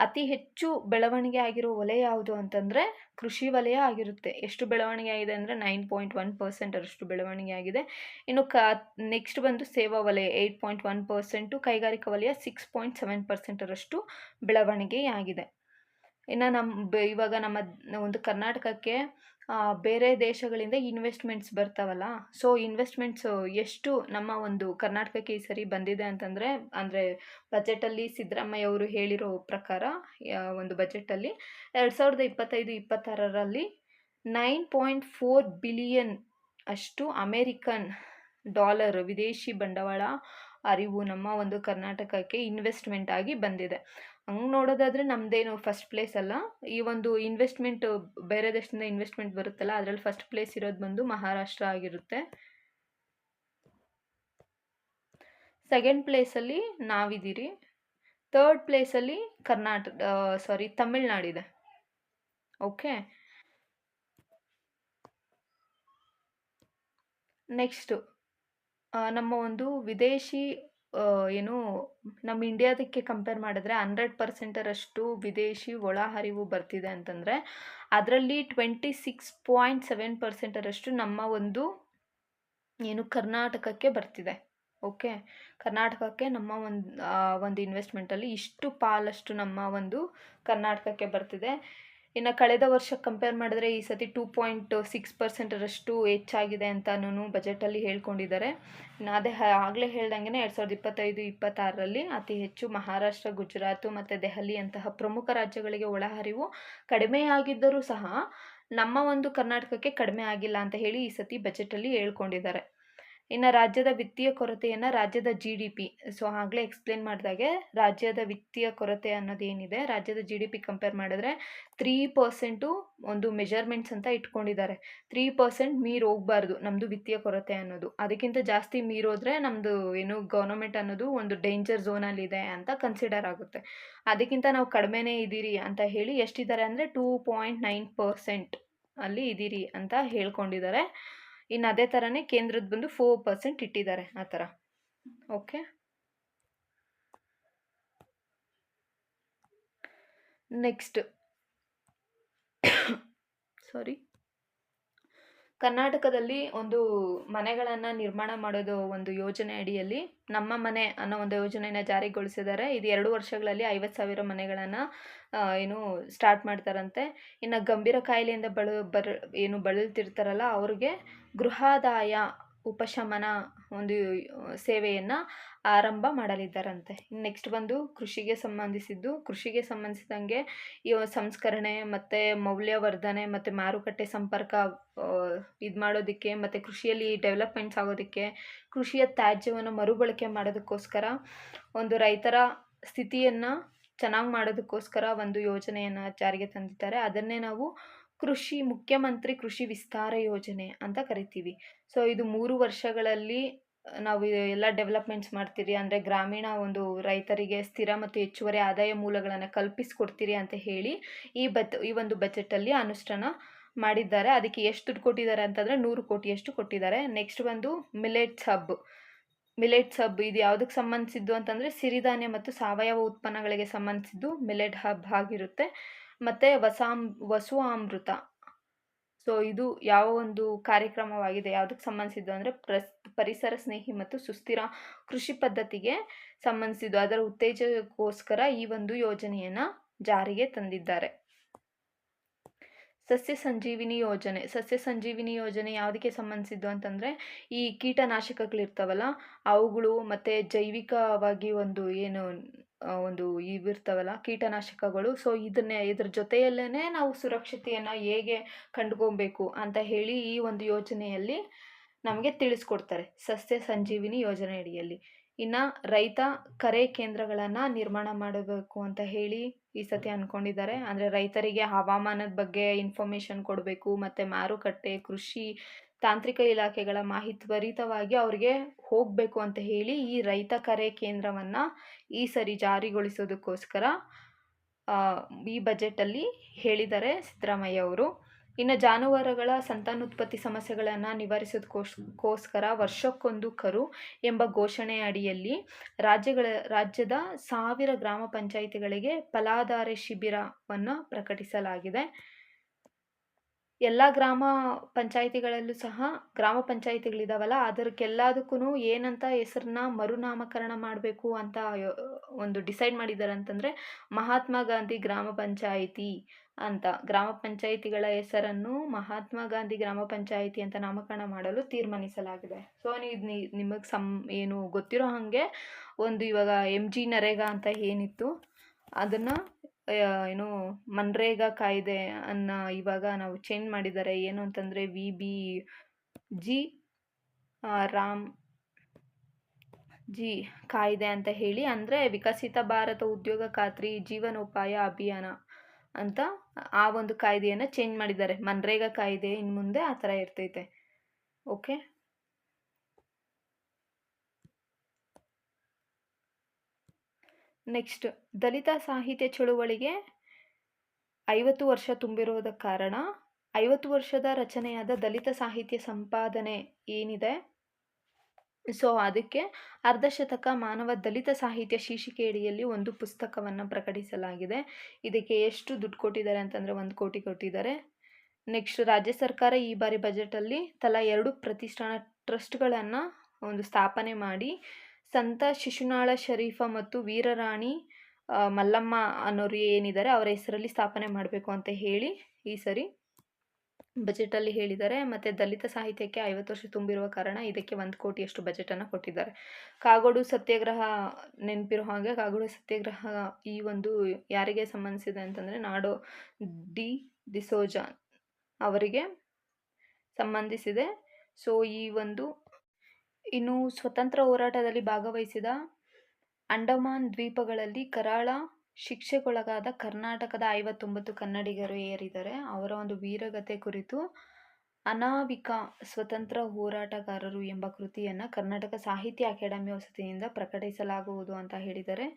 ಅತಿ ಹೆಚ್ಚು ಬೆಳವಣಿಗೆ ಆಗಿರೋ ವಲಯ ಯಾವುದು ಅಂತಂದರೆ ಕೃಷಿ ವಲಯ ಆಗಿರುತ್ತೆ. ಎಷ್ಟು ಬೆಳವಣಿಗೆ ಆಗಿದೆ ಅಂದರೆ 9.1% ಅಷ್ಟು ಬೆಳವಣಿಗೆ ಆಗಿದೆ. ಇನ್ನು ನೆಕ್ಸ್ಟ್ ಬಂದು ಸೇವಾ ವಲಯ 8.1%, ಕೈಗಾರಿಕಾ ವಲಯ 6.7% ಅಷ್ಟು ಬೆಳವಣಿಗೆ ಆಗಿದೆ. ಇನ್ನು ಇವಾಗ ನಮ್ಮ ಒಂದು ಕರ್ನಾಟಕಕ್ಕೆ ಬೇರೆ ದೇಶಗಳಿಂದ ಇನ್ವೆಸ್ಟ್ಮೆಂಟ್ಸ್ ಬರ್ತಾವಲ್ಲ, ಸೊ ಇನ್ವೆಸ್ಟ್ಮೆಂಟ್ಸ್ ಎಷ್ಟು ನಮ್ಮ ಒಂದು ಕರ್ನಾಟಕಕ್ಕೆ ಈ ಸರಿ ಬಂದಿದೆ ಅಂತಂದರೆ, ಅಂದರೆ ಬಜೆಟಲ್ಲಿ ಸಿದ್ದರಾಮಯ್ಯ ಅವರು ಹೇಳಿರೋ ಪ್ರಕಾರ ಒಂದು ಬಜೆಟಲ್ಲಿ 2025-26ರಲ್ಲಿ 9.4 ಬಿಲಿಯನ್ ಅಷ್ಟು ಅಮೇರಿಕನ್ ಡಾಲರ್ ವಿದೇಶಿ ಬಂಡವಾಳ ಅರಿವು ನಮ್ಮ ಒಂದು ಕರ್ನಾಟಕಕ್ಕೆ ಇನ್ವೆಸ್ಟ್ಮೆಂಟ್ ಆಗಿ ಬಂದಿದೆ. ಹಂಗೆ ನೋಡೋದಾದರೆ ನಮ್ಮದೇನು ಫಸ್ಟ್ ಪ್ಲೇಸ್ ಅಲ್ಲ. ಈ ಒಂದು ಇನ್ವೆಸ್ಟ್ಮೆಂಟ್ ಬೇರೆ ದೇಶದಿಂದ ಇನ್ವೆಸ್ಟ್ಮೆಂಟ್ ಬರುತ್ತಲ್ಲ, ಅದರಲ್ಲಿ ಫಸ್ಟ್ ಪ್ಲೇಸ್ ಇರೋದು ಬಂದು ಮಹಾರಾಷ್ಟ್ರ ಆಗಿರುತ್ತೆ. ಸೆಕೆಂಡ್ ಪ್ಲೇಸಲ್ಲಿ ನಾವಿದ್ದೀರಿ. ಥರ್ಡ್ ಪ್ಲೇಸಲ್ಲಿ ತಮಿಳ್ನಾಡಿದೆ. ಓಕೆ, ನೆಕ್ಸ್ಟು ನಮ್ಮ ಒಂದು ವಿದೇಶಿ ಏನು ನಮ್ಮ ಇಂಡಿಯಾದಕ್ಕೆ ಕಂಪೇರ್ ಮಾಡಿದ್ರೆ 100%ರಷ್ಟು ವಿದೇಶಿ ಒಳ ಹರಿವು ಬರ್ತಿದೆ ಅಂತಂದರೆ ಅದರಲ್ಲಿ 26.7%ರಷ್ಟು ನಮ್ಮ ಒಂದು ಏನು ಕರ್ನಾಟಕಕ್ಕೆ ಬರ್ತಿದೆ. ಓಕೆ, ಕರ್ನಾಟಕಕ್ಕೆ ನಮ್ಮ ಒಂದು ಇನ್ವೆಸ್ಟ್ಮೆಂಟಲ್ಲಿ ಇಷ್ಟು ಪಾಲಷ್ಟು ನಮ್ಮ ಒಂದು ಕರ್ನಾಟಕಕ್ಕೆ ಬರ್ತಿದೆ. ಇನ್ನು ಕಳೆದ ವರ್ಷ ಕಂಪೇರ್ ಮಾಡಿದ್ರೆ ಈ ಸತಿ 2.6%ರಷ್ಟು ಹೆಚ್ಚಾಗಿದೆ ಅಂತಲೂ ಬಜೆಟಲ್ಲಿ ಹೇಳ್ಕೊಂಡಿದ್ದಾರೆ. ಅದೇ ಆಗಲೇ ಹೇಳ್ದಂಗೆ 2025-26ರಲ್ಲಿ ಅತಿ ಹೆಚ್ಚು ಮಹಾರಾಷ್ಟ್ರ, ಗುಜರಾತು ಮತ್ತು ದೆಹಲಿ ಅಂತಹ ಪ್ರಮುಖ ರಾಜ್ಯಗಳಿಗೆ ಒಳಹರಿವು ಕಡಿಮೆಯಾಗಿದ್ದರೂ ಸಹ ನಮ್ಮ ಒಂದು ಕರ್ನಾಟಕಕ್ಕೆ ಕಡಿಮೆ ಆಗಿಲ್ಲ ಅಂತ ಹೇಳಿ ಈ ಸತಿ ಬಜೆಟಲ್ಲಿ ಹೇಳ್ಕೊಂಡಿದ್ದಾರೆ. ಇನ್ನು ರಾಜ್ಯದ ವಿತ್ತೀಯ ಕೊರತೆಯನ್ನು ರಾಜ್ಯದ GDP, ಸೊ ಆಗಲೇ ಎಕ್ಸ್ಪ್ಲೇನ್ ಮಾಡಿದಾಗೆ ರಾಜ್ಯದ ವಿತ್ತೀಯ ಕೊರತೆ ಅನ್ನೋದೇನಿದೆ ರಾಜ್ಯದ GDP ಕಂಪೇರ್ ಮಾಡಿದ್ರೆ 3% ಒಂದು ಮೆಜರ್ಮೆಂಟ್ಸ್ ಅಂತ ಇಟ್ಕೊಂಡಿದ್ದಾರೆ. 3% ಮೀರಿ ಹೋಗಬಾರ್ದು ನಮ್ಮದು ವಿತ್ತೀಯ ಕೊರತೆ ಅನ್ನೋದು. ಅದಕ್ಕಿಂತ ಜಾಸ್ತಿ ಮೀರೋದ್ರೆ ನಮ್ಮದು ಏನು ಗೌರ್ಮೆಂಟ್ ಅನ್ನೋದು ಒಂದು ಡೇಂಜರ್ ಝೋನಲ್ಲಿದೆ ಅಂತ ಕನ್ಸಿಡರ್ ಆಗುತ್ತೆ. ಅದಕ್ಕಿಂತ ನಾವು ಕಡಿಮೆನೇ ಇದ್ದೀರಿ ಅಂತ ಹೇಳಿ ಎಷ್ಟಿದ್ದಾರೆ ಅಂದರೆ 2.9% ಅಲ್ಲಿ ಇದ್ದೀರಿ ಅಂತ ಹೇಳ್ಕೊಂಡಿದ್ದಾರೆ. ಇನ್ನು ಅದೇ ಥರನೇ ಕೇಂದ್ರದ ಬಂದು 4% ಇಟ್ಟಿದ್ದಾರೆ ಆ ಥರ. ಓಕೆ, ನೆಕ್ಸ್ಟ್ ಕರ್ನಾಟಕದಲ್ಲಿ ಒಂದು ಮನೆಗಳನ್ನು ನಿರ್ಮಾಣ ಮಾಡೋದು ಒಂದು ಯೋಜನೆ ಅಡಿಯಲ್ಲಿ ನಮ್ಮ ಮನೆ ಅನ್ನೋ ಒಂದು ಯೋಜನೆಯನ್ನು ಜಾರಿಗೊಳಿಸಿದ್ದಾರೆ. ಇದು 2 ವರ್ಷಗಳಲ್ಲಿ 50,000 ಮನೆಗಳನ್ನು ಏನು ಸ್ಟಾರ್ಟ್ ಮಾಡ್ತಾರಂತೆ. ಇನ್ನು ಗಂಭೀರ ಕಾಯಿಲೆಯಿಂದ ಬಳಲ್ತಿರ್ತಾರಲ್ಲ ಅವ್ರಿಗೆ ಗೃಹಾದಾಯ ಉಪಶಮನ ಒಂದು ಸೇವೆಯನ್ನು ಆರಂಭ ಮಾಡಲಿದ್ದಾರಂತೆ. ನೆಕ್ಸ್ಟ್ ಬಂದು ಕೃಷಿಗೆ ಸಂಬಂಧಿಸಿದಂಗೆ ಈ ಸಂಸ್ಕರಣೆ ಮತ್ತು ಮೌಲ್ಯವರ್ಧನೆ ಮತ್ತು ಮಾರುಕಟ್ಟೆ ಸಂಪರ್ಕ ಇದು ಮಾಡೋದಕ್ಕೆ ಮತ್ತು ಕೃಷಿಯಲ್ಲಿ ಡೆವಲಪ್ಮೆಂಟ್ಸ್ ಆಗೋದಕ್ಕೆ, ಕೃಷಿಯ ತ್ಯಾಜ್ಯವನ್ನು ಮರುಬಳಕೆ ಮಾಡೋದಕ್ಕೋಸ್ಕರ, ಒಂದು ರೈತರ ಸ್ಥಿತಿಯನ್ನು ಚೆನ್ನಾಗಿ ಮಾಡೋದಕ್ಕೋಸ್ಕರ ಒಂದು ಯೋಜನೆಯನ್ನು ಜಾರಿಗೆ ತಂದಿದ್ದಾರೆ. ಅದನ್ನೇ ನಾವು ಮುಖ್ಯಮಂತ್ರಿ ಕೃಷಿ ವಿಸ್ತಾರ ಯೋಜನೆ ಅಂತ ಕರಿತೀವಿ. ಸೊ ಇದು 3 ವರ್ಷಗಳಲ್ಲಿ ನಾವು ಎಲ್ಲ ಡೆವಲಪ್ಮೆಂಟ್ಸ್ ಮಾಡ್ತೀರಿ, ಅಂದರೆ ಗ್ರಾಮೀಣ ಒಂದು ರೈತರಿಗೆ ಸ್ಥಿರ ಮತ್ತು ಹೆಚ್ಚುವರಿ ಆದಾಯ ಮೂಲಗಳನ್ನು ಕಲ್ಪಿಸಿಕೊಡ್ತೀರಿ ಅಂತ ಹೇಳಿ ಈ ಒಂದು ಬಜೆಟಲ್ಲಿ ಅನುಷ್ಠಾನ ಮಾಡಿದ್ದಾರೆ. ಅದಕ್ಕೆ ಎಷ್ಟು ದುಡ್ಡು ಕೊಟ್ಟಿದ್ದಾರೆ ಅಂತಂದರೆ 100 ಕೋಟಿಯಷ್ಟು ಕೊಟ್ಟಿದ್ದಾರೆ. ನೆಕ್ಸ್ಟ್ ಬಂದು ಮಿಲೆಟ್ಸ್ ಹಬ್ ಇದು ಯಾವುದಕ್ಕೆ ಸಂಬಂಧಿಸಿದ್ದು ಅಂತಂದರೆ ಸಿರಿಧಾನ್ಯ ಮತ್ತು ಸಾವಯವ ಉತ್ಪನ್ನಗಳಿಗೆ ಸಂಬಂಧಿಸಿದ್ದು ಮಿಲೆಟ್ ಹಬ್ ಆಗಿರುತ್ತೆ. ಮತ್ತು ವಸು ಅಮೃತ, ಸೊ ಇದು ಯಾವ ಒಂದು ಕಾರ್ಯಕ್ರಮವಾಗಿದೆ, ಯಾವುದಕ್ಕೆ ಸಂಬಂಧಿಸಿದ್ದು ಅಂದರೆ ಪರಿಸರ ಸ್ನೇಹಿ ಮತ್ತು ಸುಸ್ಥಿರ ಕೃಷಿ ಪದ್ಧತಿಗೆ ಸಂಬಂಧಿಸಿದ್ದು. ಅದರ ಉತ್ತೇಜನಕ್ಕೋಸ್ಕರ ಈ ಒಂದು ಯೋಜನೆಯನ್ನು ಜಾರಿಗೆ ತಂದಿದ್ದಾರೆ. ಸಸ್ಯ ಸಂಜೀವಿನಿ ಯೋಜನೆ ಯಾವುದಕ್ಕೆ ಸಂಬಂಧಿಸಿದ್ದು ಅಂತಂದರೆ ಈ ಕೀಟನಾಶಕಗಳಿರ್ತಾವಲ್ಲ ಅವುಗಳು ಮತ್ತು ಜೈವಿಕವಾಗಿ ಒಂದು ಇವಿರ್ತಾವಲ್ಲ ಕೀಟನಾಶಕಗಳು, ಸೊ ಇದ್ರ ಜೊತೆಯಲ್ಲೇ ನಾವು ಸುರಕ್ಷತೆಯನ್ನು ಹೇಗೆ ಕಂಡುಕೊಬೇಕು ಅಂತ ಹೇಳಿ ಈ ಒಂದು ಯೋಜನೆಯಲ್ಲಿ ನಮಗೆ ತಿಳಿಸ್ಕೊಡ್ತಾರೆ, ಸಸ್ಯ ಸಂಜೀವಿನಿ ಯೋಜನೆ ಅಡಿಯಲ್ಲಿ. ಇನ್ನು ರೈತ ಕರೆ ಕೇಂದ್ರಗಳನ್ನು ನಿರ್ಮಾಣ ಮಾಡಬೇಕು ಅಂತ ಹೇಳಿ ಈ ಸತಿ ಅಂದ್ಕೊಂಡಿದ್ದಾರೆ. ಅಂದರೆ ರೈತರಿಗೆ ಹವಾಮಾನದ ಬಗ್ಗೆ ಇನ್ಫಾರ್ಮೇಷನ್ ಕೊಡಬೇಕು ಮತ್ತು ಮಾರುಕಟ್ಟೆ, ಕೃಷಿ, ತಾಂತ್ರಿಕ ಇಲಾಖೆಗಳ ಮಾಹಿತಿ ತ್ವರಿತವಾಗಿ ಅವ್ರಿಗೆ ಹೋಗಬೇಕು ಅಂತ ಹೇಳಿ ಈ ರೈತ ಕರೆ ಕೇಂದ್ರವನ್ನು ಈ ಸರಿ ಜಾರಿಗೊಳಿಸೋದಕ್ಕೋಸ್ಕರ ಈ ಬಜೆಟಲ್ಲಿ ಹೇಳಿದ್ದಾರೆ ಸಿದ್ದರಾಮಯ್ಯ ಅವರು. ಇನ್ನು ಜಾನುವಾರುಗಳ ಸಂತಾನೋತ್ಪತ್ತಿ ಸಮಸ್ಯೆಗಳನ್ನು ನಿವಾರಿಸೋದಕ್ಕೋಸ್ಕರ ವರ್ಷಕ್ಕೊಂದು ಕರು ಎಂಬ ಘೋಷಣೆ ಅಡಿಯಲ್ಲಿ ರಾಜ್ಯದ 1000 ಗ್ರಾಮ ಪಂಚಾಯಿತಿಗಳಿಗೆ ಫಲಾಧಾರೆ ಶಿಬಿರವನ್ನು ಪ್ರಕಟಿಸಲಾಗಿದೆ. ಎಲ್ಲ ಗ್ರಾಮ ಪಂಚಾಯಿತಿಗಳಲ್ಲೂ ಸಹ ಗ್ರಾಮ ಪಂಚಾಯಿತಿಗಳಿದಾವಲ್ಲ ಅದಕ್ಕೆಲ್ಲದಕ್ಕೂ ಏನಂತ ಹೆಸರನ್ನ ಮರುನಾಮಕರಣ ಮಾಡಬೇಕು ಅಂತ ಒಂದು ಡಿಸೈಡ್ ಮಾಡಿದ್ದಾರೆ ಅಂತಂದರೆ ಮಹಾತ್ಮ ಗಾಂಧಿ ಗ್ರಾಮ ಪಂಚಾಯಿತಿ ಅಂತ. ಗ್ರಾಮ ಪಂಚಾಯಿತಿಗಳ ಹೆಸರನ್ನು ಮಹಾತ್ಮ ಗಾಂಧಿ ಗ್ರಾಮ ಪಂಚಾಯಿತಿ ಅಂತ ನಾಮಕರಣ ಮಾಡಲು ತೀರ್ಮಾನಿಸಲಾಗಿದೆ. ಸೊ ನಿಮಗೆ ಗೊತ್ತಿರೋ ಹಾಗೆ ಒಂದು ಇವಾಗ MG ನರೇಗಾ ಅಂತ ಏನಿತ್ತು ಅದನ್ನು ಮನ್ರೇಗಾ ಕಾಯ್ದೆ ಇವಾಗ ನಾವು ಚೇಂಜ್ ಮಾಡಿದ್ದಾರೆ. ಏನು ಅಂತಂದರೆ VBG ಕಾಯ್ದೆ ಅಂತ ಹೇಳಿ, ಅಂದರೆ ವಿಕಸಿತ ಭಾರತ ಉದ್ಯೋಗ ಖಾತ್ರಿ ಜೀವನೋಪಾಯ ಅಭಿಯಾನ ಅಂತ ಆ ಒಂದು ಕಾಯ್ದೆಯನ್ನು ಚೇಂಜ್ ಮಾಡಿದ್ದಾರೆ. ಮನ್ರೇಗಾ ಕಾಯ್ದೆ ಇನ್ನು ಮುಂದೆ ಆ ಥರ ಇರ್ತೈತೆ. ಓಕೆ, ನೆಕ್ಸ್ಟ್ ದಲಿತ ಸಾಹಿತ್ಯ ಚಳುವಳಿಗೆ 50 ವರ್ಷ ತುಂಬಿರುವುದ ಕಾರಣ 50 ವರ್ಷದ ರಚನೆಯಾದ ದಲಿತ ಸಾಹಿತ್ಯ ಸಂಪಾದನೆ ಏನಿದೆ, ಸೊ ಅದಕ್ಕೆ ಅರ್ಧಶತಕ ಮಾನವ ದಲಿತ ಸಾಹಿತ್ಯ ಶೀರ್ಷಿಕೆಯಡಿಯಲ್ಲಿ ಒಂದು ಪುಸ್ತಕವನ್ನು ಪ್ರಕಟಿಸಲಾಗಿದೆ. ಇದಕ್ಕೆ ಎಷ್ಟು ದುಡ್ಡು ಕೊಟ್ಟಿದ್ದಾರೆ ಅಂತಂದರೆ 1 ಕೋಟಿ ಕೊಟ್ಟಿದ್ದಾರೆ. ನೆಕ್ಸ್ಟ್ ರಾಜ್ಯ ಸರ್ಕಾರ ಈ ಬಾರಿ ಬಜೆಟಲ್ಲಿ ತಲಾ 2 ಪ್ರತಿಷ್ಠಾನ ಟ್ರಸ್ಟ್ಗಳನ್ನು ಒಂದು ಸ್ಥಾಪನೆ ಮಾಡಿ ಸಂತ ಶಿಶುನಾಳ ಶರೀಫ ಮತ್ತು ವೀರರಾಣಿ ಮಲ್ಲಮ್ಮ ಅನ್ನೋರು ಏನಿದ್ದಾರೆ ಅವರ ಹೆಸರಲ್ಲಿ ಸ್ಥಾಪನೆ ಮಾಡಬೇಕು ಅಂತ ಹೇಳಿ ಈ ಸರಿ ಬಜೆಟಲ್ಲಿ ಹೇಳಿದ್ದಾರೆ. ಮತ್ತು ದಲಿತ ಸಾಹಿತ್ಯಕ್ಕೆ 50 ವರ್ಷ ತುಂಬಿರುವ ಕಾರಣ ಇದಕ್ಕೆ 1 ಕೋಟಿಯಷ್ಟು ಬಜೆಟನ್ನು ಕೊಟ್ಟಿದ್ದಾರೆ. ಕಾಗೋಡು ಸತ್ಯಾಗ್ರಹ ನೆನಪಿರೋ ಹಾಗೆ ಕಾಗೋಡು ಸತ್ಯಾಗ್ರಹ ಈ ಒಂದು ಯಾರಿಗೆ ಸಂಬಂಧಿಸಿದೆ ಅಂತಂದರೆ ನಾಡೋಡಿ ಡಿಸೋಜ ಅವರಿಗೆ ಸಂಬಂಧಿಸಿದೆ. ಸೊ ಇನ್ನು ಸ್ವತಂತ್ರ ಹೋರಾಟದಲ್ಲಿ ಭಾಗವಹಿಸಿದ ಅಂಡಮಾನ್ ದ್ವೀಪಗಳಲ್ಲಿ ಕರಾಳ ಶಿಕ್ಷೆಗೊಳಗಾದ ಕರ್ನಾಟಕದ 59 ಕನ್ನಡಿಗರು ಏರಿದ್ದಾರೆ. ಅವರ ಒಂದು ವೀರಗತೆ ಕುರಿತು ಅನಾವಿಕ ಸ್ವತಂತ್ರ ಹೋರಾಟಗಾರರು ಎಂಬ ಕೃತಿಯನ್ನು ಕರ್ನಾಟಕ ಸಾಹಿತ್ಯ ಅಕಾಡೆಮಿ ವಸತಿಯಿಂದ ಪ್ರಕಟಿಸಲಾಗುವುದು ಅಂತ ಹೇಳಿದ್ದಾರೆ.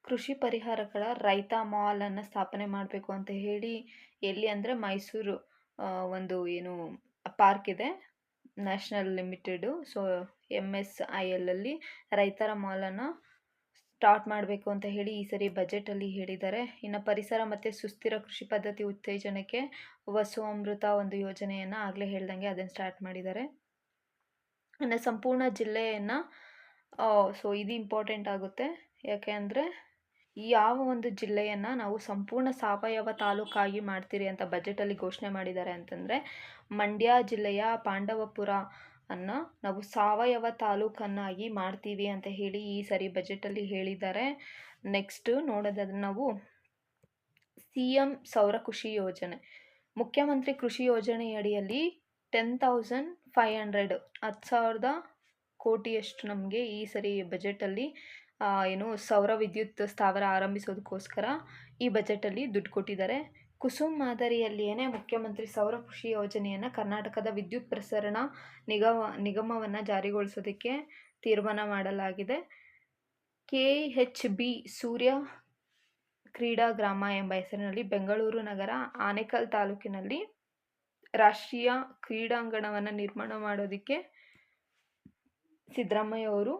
ಕೃಷಿ ಪರಿಹಾರಗಳ ರೈತ ಮಾಲನ್ನು ಸ್ಥಾಪನೆ ಮಾಡಬೇಕು ಅಂತ ಹೇಳಿ, ಎಲ್ಲಿ ಅಂದರೆ ಮೈಸೂರು ಒಂದು ಪಾರ್ಕ್ ಇದೆ ನ್ಯಾಷನಲ್ ಲಿಮಿಟೆಡು, ಸೊ MSIL ಅಲ್ಲಿ ರೈತರ ಮಾಲನ್ನು ಸ್ಟಾರ್ಟ್ ಮಾಡಬೇಕು ಅಂತ ಹೇಳಿ ಈ ಸರಿ ಬಜೆಟಲ್ಲಿ ಹೇಳಿದ್ದಾರೆ. ಇನ್ನು ಪರಿಸರ ಮತ್ತು ಸುಸ್ಥಿರ ಕೃಷಿ ಪದ್ಧತಿ ಉತ್ತೇಜನಕ್ಕೆ ವಸು ಅಮೃತ ಒಂದು ಯೋಜನೆಯನ್ನು ಆಗಲೇ ಹೇಳ್ದಂಗೆ ಅದನ್ನು ಸ್ಟಾರ್ಟ್ ಮಾಡಿದ್ದಾರೆ. ಇನ್ನು ಸಂಪೂರ್ಣ ಜಿಲ್ಲೆಯನ್ನು ಸೊ ಇದು ಇಂಪಾರ್ಟೆಂಟ್ ಆಗುತ್ತೆ. ಯಾಕೆ ಅಂದರೆ ಯಾವ ಒಂದು ಜಿಲ್ಲೆಯನ್ನು ನಾವು ಸಂಪೂರ್ಣ ಸಾವಯವ ತಾಲೂಕಾಗಿ ಮಾಡ್ತೀರಿ ಅಂತ ಬಜೆಟಲ್ಲಿ ಘೋಷಣೆ ಮಾಡಿದ್ದಾರೆ ಅಂತಂದರೆ ಮಂಡ್ಯ ಜಿಲ್ಲೆಯ ಪಾಂಡವಪುರ ಅನ್ನು ನಾವು ಸಾವಯವ ತಾಲೂಕನ್ನಾಗಿ ಮಾಡ್ತೀವಿ ಅಂತ ಹೇಳಿ ಈ ಸರಿ ಬಜೆಟಲ್ಲಿ ಹೇಳಿದ್ದಾರೆ. ನೆಕ್ಸ್ಟ್ ನೋಡೋದಾದ್ರೆ ನಾವು CM ಸೌರ ಕೃಷಿ ಯೋಜನೆ, ಮುಖ್ಯಮಂತ್ರಿ ಕೃಷಿ ಯೋಜನೆಯಡಿಯಲ್ಲಿ 10,500 10,000 ಕೋಟಿಯಷ್ಟು ನಮಗೆ ಈ ಸರಿ ಬಜೆಟಲ್ಲಿ ಸೌರ ವಿದ್ಯುತ್ ಸ್ಥಾವರ ಆರಂಭಿಸೋದಕ್ಕೋಸ್ಕರ ಈ ಬಜೆಟಲ್ಲಿ ದುಡ್ಡು ಕೊಟ್ಟಿದ್ದಾರೆ. ಕುಸುಮ್ ಮಾದರಿಯಲ್ಲಿಯೇ ಮುಖ್ಯಮಂತ್ರಿ ಸೌರ ಕೃಷಿ ಯೋಜನೆಯನ್ನು ಕರ್ನಾಟಕದ ವಿದ್ಯುತ್ ಪ್ರಸರಣ ನಿಗಮವನ್ನು ಜಾರಿಗೊಳಿಸೋದಕ್ಕೆ ತೀರ್ಮಾನ ಮಾಡಲಾಗಿದೆ. KHB ಸೂರ್ಯ ಕ್ರೀಡಾ ಗ್ರಾಮ ಎಂಬ ಹೆಸರಿನಲ್ಲಿ ಬೆಂಗಳೂರು ನಗರ ಆನೇಕಲ್ ತಾಲೂಕಿನಲ್ಲಿ ರಾಷ್ಟ್ರೀಯ ಕ್ರೀಡಾಂಗಣವನ್ನು ನಿರ್ಮಾಣ ಮಾಡೋದಕ್ಕೆ ಸಿದ್ದರಾಮಯ್ಯ ಅವರು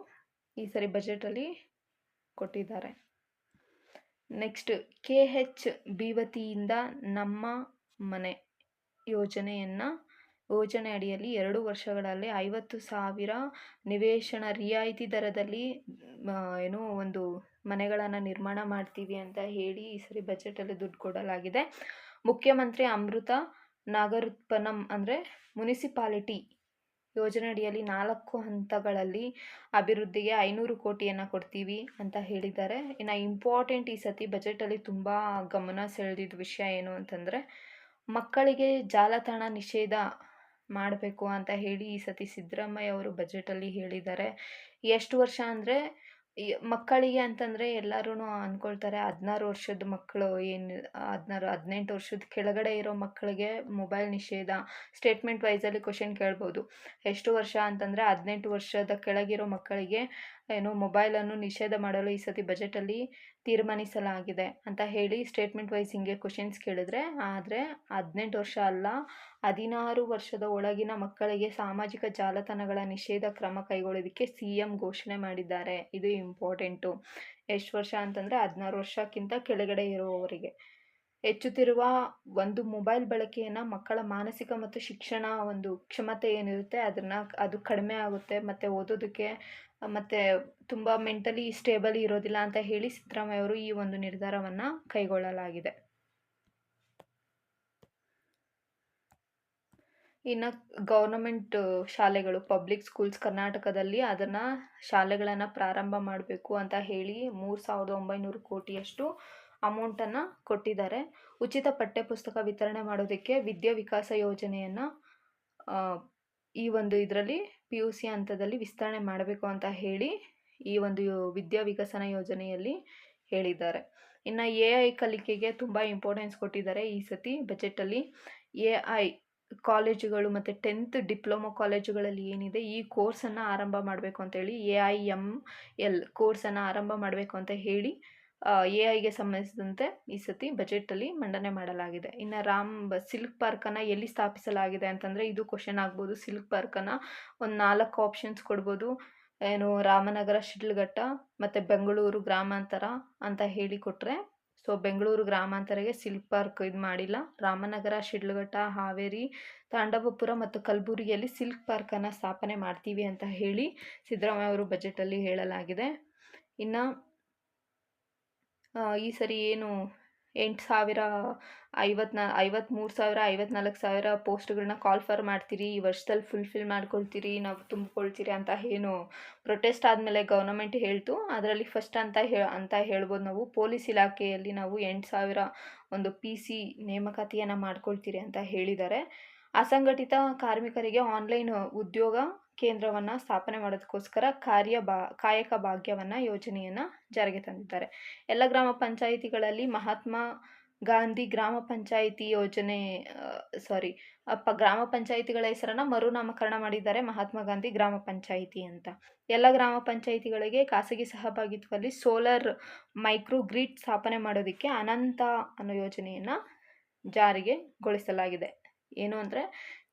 ಈ ಸರಿ ಬಜೆಟಲ್ಲಿ ಕೊಟ್ಟಿದ್ದಾರೆ. ನೆಕ್ಸ್ಟ್ KHB ವತಿಯಿಂದ ನಮ್ಮ ಮನೆ ಯೋಜನೆ ಅಡಿಯಲ್ಲಿ 2 ವರ್ಷಗಳಲ್ಲಿ 50,000 ನಿವೇಶನ ರಿಯಾಯಿತಿ ದರದಲ್ಲಿ ಒಂದು ಮನೆಗಳನ್ನು ನಿರ್ಮಾಣ ಮಾಡ್ತೀವಿ ಅಂತ ಹೇಳಿ ಈ ಸರಿ ಬಜೆಟಲ್ಲಿ ದುಡ್ಡು ಕೊಡಲಾಗಿದೆ. ಮುಖ್ಯಮಂತ್ರಿ ಅಮೃತ ನಾಗರುತ್ಪನ್ನಂ ಅಂದರೆ ಮುನಿಸಿಪಾಲಿಟಿ ಯೋಜನೆ ಅಡಿಯಲ್ಲಿ 4 ಹಂತಗಳಲ್ಲಿ ಅಭಿವೃದ್ಧಿಗೆ 500 ಕೋಟಿಯನ್ನು ಕೊಡ್ತೀವಿ ಅಂತ ಹೇಳಿದ್ದಾರೆ. ಇನ್ನು ಇಂಪಾರ್ಟೆಂಟ್ ಈ ಸತಿ ಬಜೆಟಲ್ಲಿ ತುಂಬ ಗಮನ ಸೆಳೆದಿದ್ದ ವಿಷಯ ಏನು ಅಂತಂದರೆ ಮಕ್ಕಳಿಗೆ ಜಾಲತಾಣ ನಿಷೇಧ ಮಾಡಬೇಕು ಅಂತ ಹೇಳಿ ಈ ಸತಿ ಸಿದ್ದರಾಮಯ್ಯ ಅವರು ಬಜೆಟಲ್ಲಿ ಹೇಳಿದ್ದಾರೆ. ಎಷ್ಟು ವರ್ಷ ಅಂದರೆ ಮಕ್ಕಳಿಗೆ ಅಂತಂದರೆ ಎಲ್ಲರೂ ಅಂದ್ಕೊಳ್ತಾರೆ 16 ವರ್ಷದ ಮಕ್ಕಳು 18 ವರ್ಷದ ಕೆಳಗಡೆ ಇರೋ ಮಕ್ಕಳಿಗೆ ಮೊಬೈಲ್ ನಿಷೇಧ. ಸ್ಟೇಟ್ಮೆಂಟ್ ವೈಸಲ್ಲಿ ಕ್ವಶನ್ ಕೇಳ್ಬೋದು. ಎಷ್ಟು ವರ್ಷ ಅಂತಂದರೆ 18 ವರ್ಷದ ಕೆಳಗಿರೋ ಮಕ್ಕಳಿಗೆ ಮೊಬೈಲನ್ನು ನಿಷೇಧ ಮಾಡಲು ಈ ಸತಿ ಬಜೆಟಲ್ಲಿ ತೀರ್ಮಾನಿಸಲಾಗಿದೆ ಅಂತ ಹೇಳಿ ಸ್ಟೇಟ್ಮೆಂಟ್ ವೈಸ್ ಹಿಂಗೆ ಕ್ವಶನ್ಸ್ ಕೇಳಿದ್ರೆ, ಆದರೆ 18 ವರ್ಷ ಅಲ್ಲ 16 ವರ್ಷದ ಒಳಗಿನ ಮಕ್ಕಳಿಗೆ ಸಾಮಾಜಿಕ ಜಾಲತಾಣಗಳ ನಿಷೇಧ ಕ್ರಮ ಕೈಗೊಳ್ಳೋದಕ್ಕೆ CM ಘೋಷಣೆ ಮಾಡಿದ್ದಾರೆ. ಇದು ಇಂಪಾರ್ಟೆಂಟು. ಎಷ್ಟು ವರ್ಷ ಅಂತಂದರೆ 16 ವರ್ಷಕ್ಕಿಂತ ಕೆಳಗಡೆ ಇರುವವರಿಗೆ. ಹೆಚ್ಚುತ್ತಿರುವ ಒಂದು ಮೊಬೈಲ್ ಬಳಕೆಯನ್ನು ಮಕ್ಕಳ ಮಾನಸಿಕ ಮತ್ತು ಶಿಕ್ಷಣ ಒಂದು ಕ್ಷಮತೆ ಏನಿರುತ್ತೆ ಅದು ಕಡಿಮೆ ಆಗುತ್ತೆ ಮತ್ತು ಓದೋದಕ್ಕೆ ಮತ್ತು ತುಂಬ ಮೆಂಟಲಿ ಸ್ಟೇಬಲ್ ಇರೋದಿಲ್ಲ ಅಂತ ಹೇಳಿ ಸಿದ್ದರಾಮಯ್ಯ ಅವರು ಈ ಒಂದು ನಿರ್ಧಾರವನ್ನು ಕೈಗೊಳ್ಳಲಾಗಿದೆ. ಇನ್ನು ಗೌರ್ನಮೆಂಟ್ ಶಾಲೆಗಳು ಪಬ್ಲಿಕ್ ಸ್ಕೂಲ್ಸ್ ಕರ್ನಾಟಕದಲ್ಲಿ ಅದನ್ನು ಶಾಲೆಗಳನ್ನು ಪ್ರಾರಂಭ ಮಾಡಬೇಕು ಅಂತ ಹೇಳಿ 3,900 ಕೋಟಿಯಷ್ಟು ಅಮೌಂಟನ್ನು ಕೊಟ್ಟಿದ್ದಾರೆ. ಉಚಿತ ಪಠ್ಯಪುಸ್ತಕ ವಿತರಣೆ ಮಾಡೋದಕ್ಕೆ ವಿದ್ಯಾ ವಿಕಾಸ ಯೋಜನೆಯನ್ನು ಈ ಒಂದು ಇದರಲ್ಲಿ PUC ಹಂತದಲ್ಲಿ ವಿಸ್ತರಣೆ ಮಾಡಬೇಕು ಅಂತ ಹೇಳಿ ಈ ಒಂದು ವಿದ್ಯಾ ವಿಕಸನ ಯೋಜನೆಯಲ್ಲಿ ಹೇಳಿದ್ದಾರೆ. ಇನ್ನು AI ಕಲಿಕೆಗೆ ತುಂಬ ಇಂಪಾರ್ಟೆನ್ಸ್ ಕೊಟ್ಟಿದ್ದಾರೆ ಈ ಸತಿ ಬಜೆಟಲ್ಲಿ. AI ಕಾಲೇಜುಗಳು ಮತ್ತು 10th ಡಿಪ್ಲೊಮಾ ಕಾಲೇಜುಗಳಲ್ಲಿ ಏನಿದೆ ಈ ಕೋರ್ಸನ್ನು ಆರಂಭ ಮಾಡಬೇಕು ಅಂತೇಳಿ AIML ಕೋರ್ಸನ್ನು ಆರಂಭ ಮಾಡಬೇಕು ಅಂತ ಹೇಳಿ AIಗೆ ಸಂಬಂಧಿಸಿದಂತೆ ಈ ಸತಿ ಬಜೆಟಲ್ಲಿ ಮಂಡನೆ ಮಾಡಲಾಗಿದೆ. ಇನ್ನು ಸಿಲ್ಕ್ ಪಾರ್ಕನ್ನು ಎಲ್ಲಿ ಸ್ಥಾಪಿಸಲಾಗಿದೆ ಅಂತಂದರೆ ಇದು ಕ್ವಶನ್ ಆಗ್ಬೋದು. ಸಿಲ್ಕ್ ಪಾರ್ಕನ್ನು ಒಂದು 4 ಆಪ್ಷನ್ಸ್ ಕೊಡ್ಬೋದು. ರಾಮನಗರ, ಶಿಡ್ಲಘಟ್ಟ ಮತ್ತು ಬೆಂಗಳೂರು ಗ್ರಾಮಾಂತರ ಅಂತ ಹೇಳಿ ಕೊಟ್ಟರೆ, ಸೊ ಬೆಂಗಳೂರು ಗ್ರಾಮಾಂತರಗೆ ಸಿಲ್ಕ್ ಪಾರ್ಕ್ ಇದು ಮಾಡಿಲ್ಲ. ರಾಮನಗರ, ಶಿಡ್ಲಘಟ್ಟ, ಹಾವೇರಿ, ಪಾಂಡವಪುರ ಮತ್ತು ಕಲಬುರಗಿಯಲ್ಲಿ ಸಿಲ್ಕ್ ಪಾರ್ಕನ್ನು ಸ್ಥಾಪನೆ ಮಾಡ್ತೀವಿ ಅಂತ ಹೇಳಿ ಸಿದ್ದರಾಮಯ್ಯ ಅವರು ಬಜೆಟಲ್ಲಿ ಹೇಳಲಾಗಿದೆ. ಇನ್ನು ಈ ಸರಿ 53,054 ಪೋಸ್ಟ್ಗಳನ್ನ ಕಾಲ್ಫರ್ ಮಾಡ್ತೀರಿ, ಈ ವರ್ಷದಲ್ಲಿ ಫುಲ್ಫಿಲ್ ಮಾಡ್ಕೊಳ್ತೀರಿ, ನಾವು ತುಂಬಿಕೊಳ್ತೀರಿ ಅಂತ ಪ್ರೊಟೆಸ್ಟ್ ಆದಮೇಲೆ ಗೌರ್ನಮೆಂಟ್ ಹೇಳ್ತು. ಅದರಲ್ಲಿ ಫಸ್ಟ್ ಅಂತ ಹೇಳ್ಬೋದು ನಾವು ಪೊಲೀಸ್ ಇಲಾಖೆಯಲ್ಲಿ ನಾವು 8,000 ಒಂದು PC ನೇಮಕಾತಿಯನ್ನು ಮಾಡ್ಕೊಳ್ತೀರಿ ಅಂತ ಹೇಳಿದ್ದಾರೆ. ಅಸಂಘಟಿತ ಕಾರ್ಮಿಕರಿಗೆ ಆನ್ಲೈನ್ ಉದ್ಯೋಗ ಕೇಂದ್ರವನ್ನು ಸ್ಥಾಪನೆ ಮಾಡೋದಕ್ಕೋಸ್ಕರ ಕಾಯಕ ಭಾಗ್ಯವನ್ನು ಯೋಜನೆಯನ್ನು ಜಾರಿಗೆ ತಂದಿದ್ದಾರೆ. ಎಲ್ಲ ಗ್ರಾಮ ಪಂಚಾಯಿತಿಗಳಲ್ಲಿ ಮಹಾತ್ಮ ಗಾಂಧಿ ಗ್ರಾಮ ಪಂಚಾಯಿತಿ ಯೋಜನೆ ಗ್ರಾಮ ಪಂಚಾಯಿತಿಗಳ ಹೆಸರನ್ನು ಮರುನಾಮಕರಣ ಮಾಡಿದ್ದಾರೆ, ಮಹಾತ್ಮ ಗಾಂಧಿ ಗ್ರಾಮ ಪಂಚಾಯಿತಿ ಅಂತ. ಎಲ್ಲ ಗ್ರಾಮ ಪಂಚಾಯಿತಿಗಳಿಗೆ ಖಾಸಗಿ ಸಹಭಾಗಿತ್ವದಲ್ಲಿ ಸೋಲಾರ್ ಮೈಕ್ರೋ ಗ್ರಿಡ್ ಸ್ಥಾಪನೆ ಮಾಡೋದಕ್ಕೆ ಅನಂತ ಅನ್ನೋ ಯೋಜನೆಯನ್ನು ಜಾರಿಗೆಗೊಳಿಸಲಾಗಿದೆ. ಏನು ಅಂದರೆ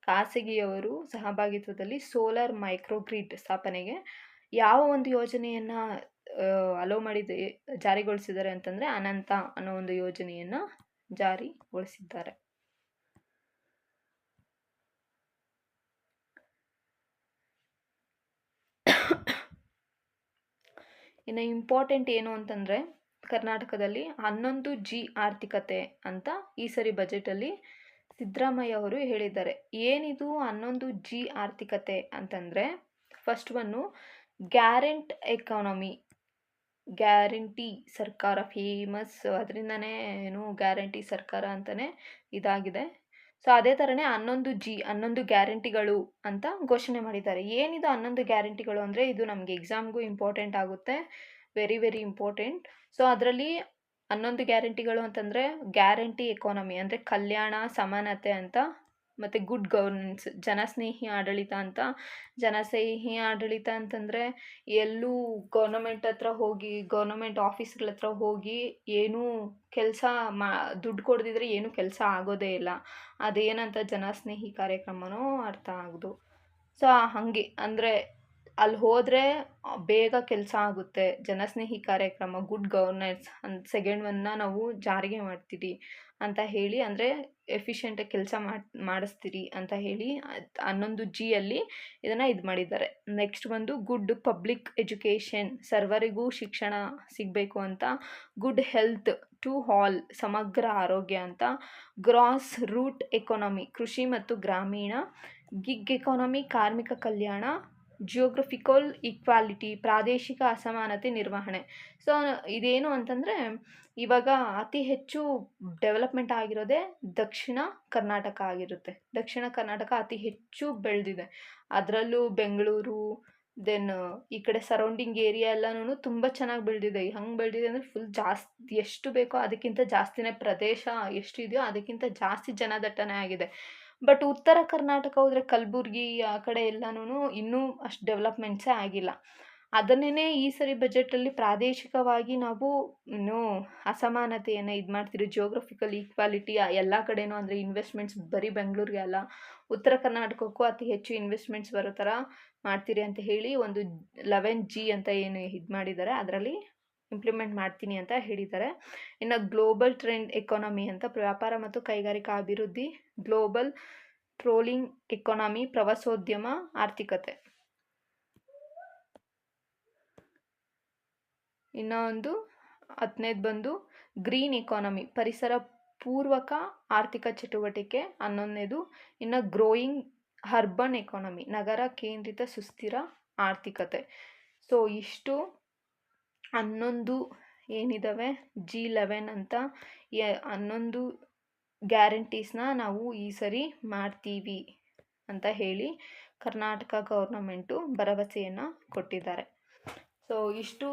ಖಾಸಗಿಯವರು ಸಹಭಾಗಿತ್ವದಲ್ಲಿ ಸೋಲಾರ್ ಮೈಕ್ರೋ ಗ್ರಿಡ್ ಸ್ಥಾಪನೆಗೆ ಯಾವ ಒಂದು ಯೋಜನೆಯನ್ನು ಅಲೋ ಮಾಡಿದ ಜಾರಿಗೊಳಿಸಿದ್ದಾರೆ ಅಂತಂದರೆ ಅನಂತ ಅನ್ನೋ ಒಂದು ಯೋಜನೆಯನ್ನು ಜಾರಿಗೊಳಿಸಿದ್ದಾರೆ. ಇನ್ನು ಇಂಪಾರ್ಟೆಂಟ್ ಏನು ಅಂತಂದರೆ ಕರ್ನಾಟಕದಲ್ಲಿ 11G ಆರ್ಥಿಕತೆ ಅಂತ ಈ ಸರಿ ಬಜೆಟಲ್ಲಿ ಸಿದ್ದರಾಮಯ್ಯ ಅವರು ಹೇಳಿದ್ದಾರೆ. ಏನಿದು 11G ಆರ್ಥಿಕತೆ ಅಂತಂದರೆ ಫಸ್ಟ್ ಒನ್ನು ಗ್ಯಾರಂಟ್ ಎಕಾನಮಿ, ಗ್ಯಾರಂಟಿ ಸರ್ಕಾರ ಫೇಮಸ್, ಅದರಿಂದನೇ ಏನು ಗ್ಯಾರಂಟಿ ಸರ್ಕಾರ ಅಂತಲೇ ಇದಾಗಿದೆ. ಸೊ ಅದೇ ಥರನೇ 11G 11 ಗ್ಯಾರಂಟಿಗಳು ಅಂತ ಘೋಷಣೆ ಮಾಡಿದ್ದಾರೆ. ಏನಿದು 11 ಗ್ಯಾರಂಟಿಗಳು ಅಂದರೆ ಇದು ನಮಗೆ ಎಕ್ಸಾಮ್ಗೂ ಇಂಪಾರ್ಟೆಂಟ್ ಆಗುತ್ತೆ, ವೆರಿ ವೆರಿ ಇಂಪಾರ್ಟೆಂಟ್. ಸೊ ಅದರಲ್ಲಿ 11 ಗ್ಯಾರಂಟಿಗಳು ಅಂತಂದರೆ ಗ್ಯಾರಂಟಿ ಎಕಾನಮಿ ಅಂದರೆ ಕಲ್ಯಾಣ, ಸಮಾನತೆ ಅಂತ, ಮತ್ತು ಗುಡ್ ಗವರ್ನೆನ್ಸ್ ಜನಸ್ನೇಹಿ ಆಡಳಿತ ಅಂತ. ಜನಸ್ನೇಹಿ ಆಡಳಿತ ಅಂತಂದರೆ ಎಲ್ಲೂ ಗೌರ್ನಮೆಂಟ್ ಹತ್ರ ಹೋಗಿ, ಗೌರ್ನಮೆಂಟ್ ಆಫೀಸ್ಗಳ ಹತ್ರ ಹೋಗಿ ಏನೂ ಕೆಲಸ ದುಡ್ಡು ಕೊಡದಿದ್ರೆ ಏನೂ ಕೆಲಸ ಆಗೋದೇ ಇಲ್ಲ. ಅದೇನಂತ ಜನಸ್ನೇಹಿ ಕಾರ್ಯಕ್ರಮನೋ ಅರ್ಥ ಆಗೋದು. ಸೊ ಹಾಗೆ ಅಂದರೆ ಅಲ್ಲಿ ಹೋದರೆ ಬೇಗ ಕೆಲಸ ಆಗುತ್ತೆ. ಜನಸ್ನೇಹಿ ಕಾರ್ಯಕ್ರಮ, ಗುಡ್ ಗವರ್ನೆನ್ಸ್ ಸೆಕೆಂಡ್ ಒನ್ನ ನಾವು ಜಾರಿಗೆ ಮಾಡ್ತೀರಿ ಅಂತ ಹೇಳಿ, ಅಂದರೆ ಎಫಿಷಿಯೆಂಟಾಗಿ ಕೆಲಸ ಮಾಡಿಸ್ತೀರಿ ಅಂತ ಹೇಳಿ 11Gಯಲ್ಲಿ ಇದನ್ನು ಇದು ಮಾಡಿದ್ದಾರೆ. ನೆಕ್ಸ್ಟ್ ಬಂದು ಗುಡ್ ಪಬ್ಲಿಕ್ ಎಜುಕೇಷನ್, ಸರ್ವರಿಗೂ ಶಿಕ್ಷಣ ಸಿಗಬೇಕು ಅಂತ. ಗುಡ್ ಹೆಲ್ತ್ ಟು ಆಲ್, ಸಮಗ್ರ ಆರೋಗ್ಯ ಅಂತ. ಗ್ರಾಸ್ ರೂಟ್ ಎಕಾನಮಿ, ಕೃಷಿ ಮತ್ತು ಗ್ರಾಮೀಣ. ಗಿಗ್ ಎಕಾನಮಿ, ಕಾರ್ಮಿಕ ಕಲ್ಯಾಣ. ಜಿಯೋಗ್ರಫಿಕಲ್ ಈಕ್ವಾಲಿಟಿ, ಪ್ರಾದೇಶಿಕ ಅಸಮಾನತೆ ನಿರ್ವಹಣೆ. ಸೊ ಇದೇನು ಅಂತಂದರೆ ಇವಾಗ ಅತಿ ಹೆಚ್ಚು ಡೆವಲಪ್ಮೆಂಟ್ ಆಗಿರೋದೇ ದಕ್ಷಿಣ ಕರ್ನಾಟಕ ಆಗಿರುತ್ತೆ. ದಕ್ಷಿಣ ಕರ್ನಾಟಕ ಅತಿ ಹೆಚ್ಚು ಬೆಳೆದಿದೆ. ಅದರಲ್ಲೂ ಬೆಂಗಳೂರು, ದೆನ್ ಈ ಕಡೆ ಸರೌಂಡಿಂಗ್ ಏರಿಯಾ ಎಲ್ಲನೂ ತುಂಬ ಚೆನ್ನಾಗಿ ಬೆಳೆದಿದೆ. ಹಂಗೆ ಬೆಳೆದಿದೆ ಅಂದರೆ ಫುಲ್ ಜಾಸ್ತಿ, ಎಷ್ಟು ಬೇಕೋ ಅದಕ್ಕಿಂತ ಜಾಸ್ತಿನೇ, ಪ್ರದೇಶ ಎಷ್ಟಿದೆಯೋ ಅದಕ್ಕಿಂತ ಜಾಸ್ತಿ ಜನದಟ್ಟಣೆ ಆಗಿದೆ. ಬಟ್ ಉತ್ತರ ಕರ್ನಾಟಕ ಹೋದರೆ ಕಲಬುರ್ಗಿ ಆ ಕಡೆ ಎಲ್ಲನೂ ಇನ್ನೂ ಅಷ್ಟು ಡೆವಲಪ್ಮೆಂಟ್ಸೇ ಆಗಿಲ್ಲ. ಅದನ್ನೇ ಈ ಸರಿ ಬಜೆಟಲ್ಲಿ ಪ್ರಾದೇಶಿಕವಾಗಿ ನಾವು ಇನ್ನೂ ಅಸಮಾನತೆಯನ್ನು ಇದು ಮಾಡ್ತೀರಿ. ಜಿಯೋಗ್ರಫಿಕಲ್ ಈಕ್ವಾಲಿಟಿ ಎಲ್ಲ ಕಡೆನೂ, ಅಂದರೆ ಇನ್ವೆಸ್ಟ್ಮೆಂಟ್ಸ್ ಬರೀ ಬೆಂಗಳೂರಿಗೆ ಅಲ್ಲ, ಉತ್ತರ ಕರ್ನಾಟಕಕ್ಕೂ ಅತಿ ಹೆಚ್ಚು ಇನ್ವೆಸ್ಟ್ಮೆಂಟ್ಸ್ ಬರೋ ಥರ ಮಾಡ್ತೀರಿ ಅಂತ ಹೇಳಿ ಒಂದು 11G ಅಂತ ಏನು ಇದು ಮಾಡಿದ್ದಾರೆ ಅದರಲ್ಲಿ ಇಂಪ್ಲಿಮೆಂಟ್ ಮಾಡ್ತೀನಿ ಅಂತ ಹೇಳಿದ್ದಾರೆ. ಇನ್ನು ಗ್ಲೋಬಲ್ ಟ್ರೆಂಡ್ ಎಕಾನಮಿ ಅಂತ, ವ್ಯಾಪಾರ ಮತ್ತು ಕೈಗಾರಿಕಾ ಅಭಿವೃದ್ಧಿ. ಗ್ಲೋಬಲ್ ಟ್ರೋಲಿಂಗ್ ಎಕಾನಮಿ, ಪ್ರವಾಸೋದ್ಯಮ ಆರ್ಥಿಕತೆ. ಇನ್ನು ಒಂದು 10ನೇದು ಬಂದು ಗ್ರೀನ್ ಎಕಾನಮಿ, ಪರಿಸರ ಪೂರ್ವಕ ಆರ್ಥಿಕ ಚಟುವಟಿಕೆ 11ನೇದು. ಇನ್ನು ಗ್ರೋಯಿಂಗ್ ಅರ್ಬನ್ ಎಕಾನಮಿ, ನಗರ ಕೇಂದ್ರಿತ ಸುಸ್ಥಿರ ಆರ್ಥಿಕತೆ. ಸೊ ಇಷ್ಟು 11 ಏನಿದ್ದಾವೆ G11 ಅಂತ, 11 ಗ್ಯಾರಂಟೀಸ್ನ ನಾವು ಈ ಸರಿ ಮಾಡ್ತೀವಿ ಅಂತ ಹೇಳಿ ಕರ್ನಾಟಕ ಗೌರ್ನಮೆಂಟು ಭರವಸೆಯನ್ನು ಕೊಟ್ಟಿದ್ದಾರೆ. ಸೊ ಇಷ್ಟು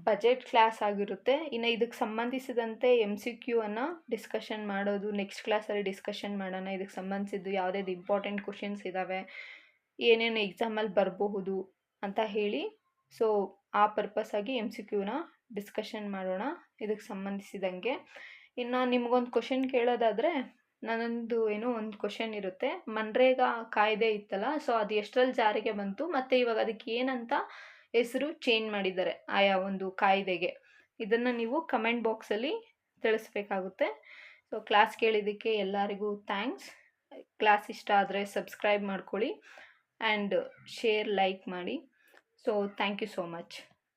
ಬಜೆಟ್ ಕ್ಲಾಸ್ ಆಗಿರುತ್ತೆ. ಇನ್ನು ಇದಕ್ಕೆ ಸಂಬಂಧಿಸಿದಂತೆ MCQ ಅನ್ನು ಡಿಸ್ಕಷನ್ ಮಾಡೋದು ನೆಕ್ಸ್ಟ್ ಕ್ಲಾಸಲ್ಲಿ ಡಿಸ್ಕಷನ್ ಮಾಡೋಣ. ಇದಕ್ಕೆ ಸಂಬಂಧಿಸಿದ್ದು ಯಾವುದ್ಯಾವ್ದು ಇಂಪಾರ್ಟೆಂಟ್ ಕ್ವಶನ್ಸ್ ಇದ್ದಾವೆ, ಏನೇನು ಎಕ್ಸಾಮಲ್ಲಿ ಬರಬಹುದು ಅಂತ ಹೇಳಿ, ಸೊ ಆ ಪರ್ಪಸ್ಸಾಗಿ MCQನ ಡಿಸ್ಕಷನ್ ಮಾಡೋಣ ಇದಕ್ಕೆ ಸಂಬಂಧಿಸಿದಂಗೆ. ಇನ್ನು ನಿಮಗೊಂದು ಕ್ವಶನ್ ಕೇಳೋದಾದರೆ, ನನ್ನೊಂದು ಒಂದು ಕ್ವಶನ್ ಇರುತ್ತೆ. ಮನ್ರೇಗಾ ಕಾಯ್ದೆ ಇತ್ತಲ್ಲ, ಸೊ ಅದು ಎಷ್ಟರಲ್ಲಿ ಜಾರಿಗೆ ಬಂತು, ಮತ್ತು ಇವಾಗ ಅದಕ್ಕೆ ಏನಂತ ಹೆಸರು ಚೇಂಜ್ ಮಾಡಿದ್ದಾರೆ ಆಯಾ ಒಂದು ಕಾಯ್ದೆಗೆ, ಇದನ್ನು ನೀವು ಕಮೆಂಟ್ ಬಾಕ್ಸಲ್ಲಿ ತಿಳಿಸ್ಬೇಕಾಗುತ್ತೆ. ಸೊ ಕ್ಲಾಸ್ ಕೇಳಿದ್ದಕ್ಕೆ ಎಲ್ಲರಿಗೂ ಥ್ಯಾಂಕ್ಸ್. ಕ್ಲಾಸ್ ಇಷ್ಟ ಆದರೆ ಸಬ್ಸ್ಕ್ರೈಬ್ ಮಾಡ್ಕೊಳ್ಳಿ ಆ್ಯಂಡ್ ಶೇರ್, ಲೈಕ್ ಮಾಡಿ. So thank you so much.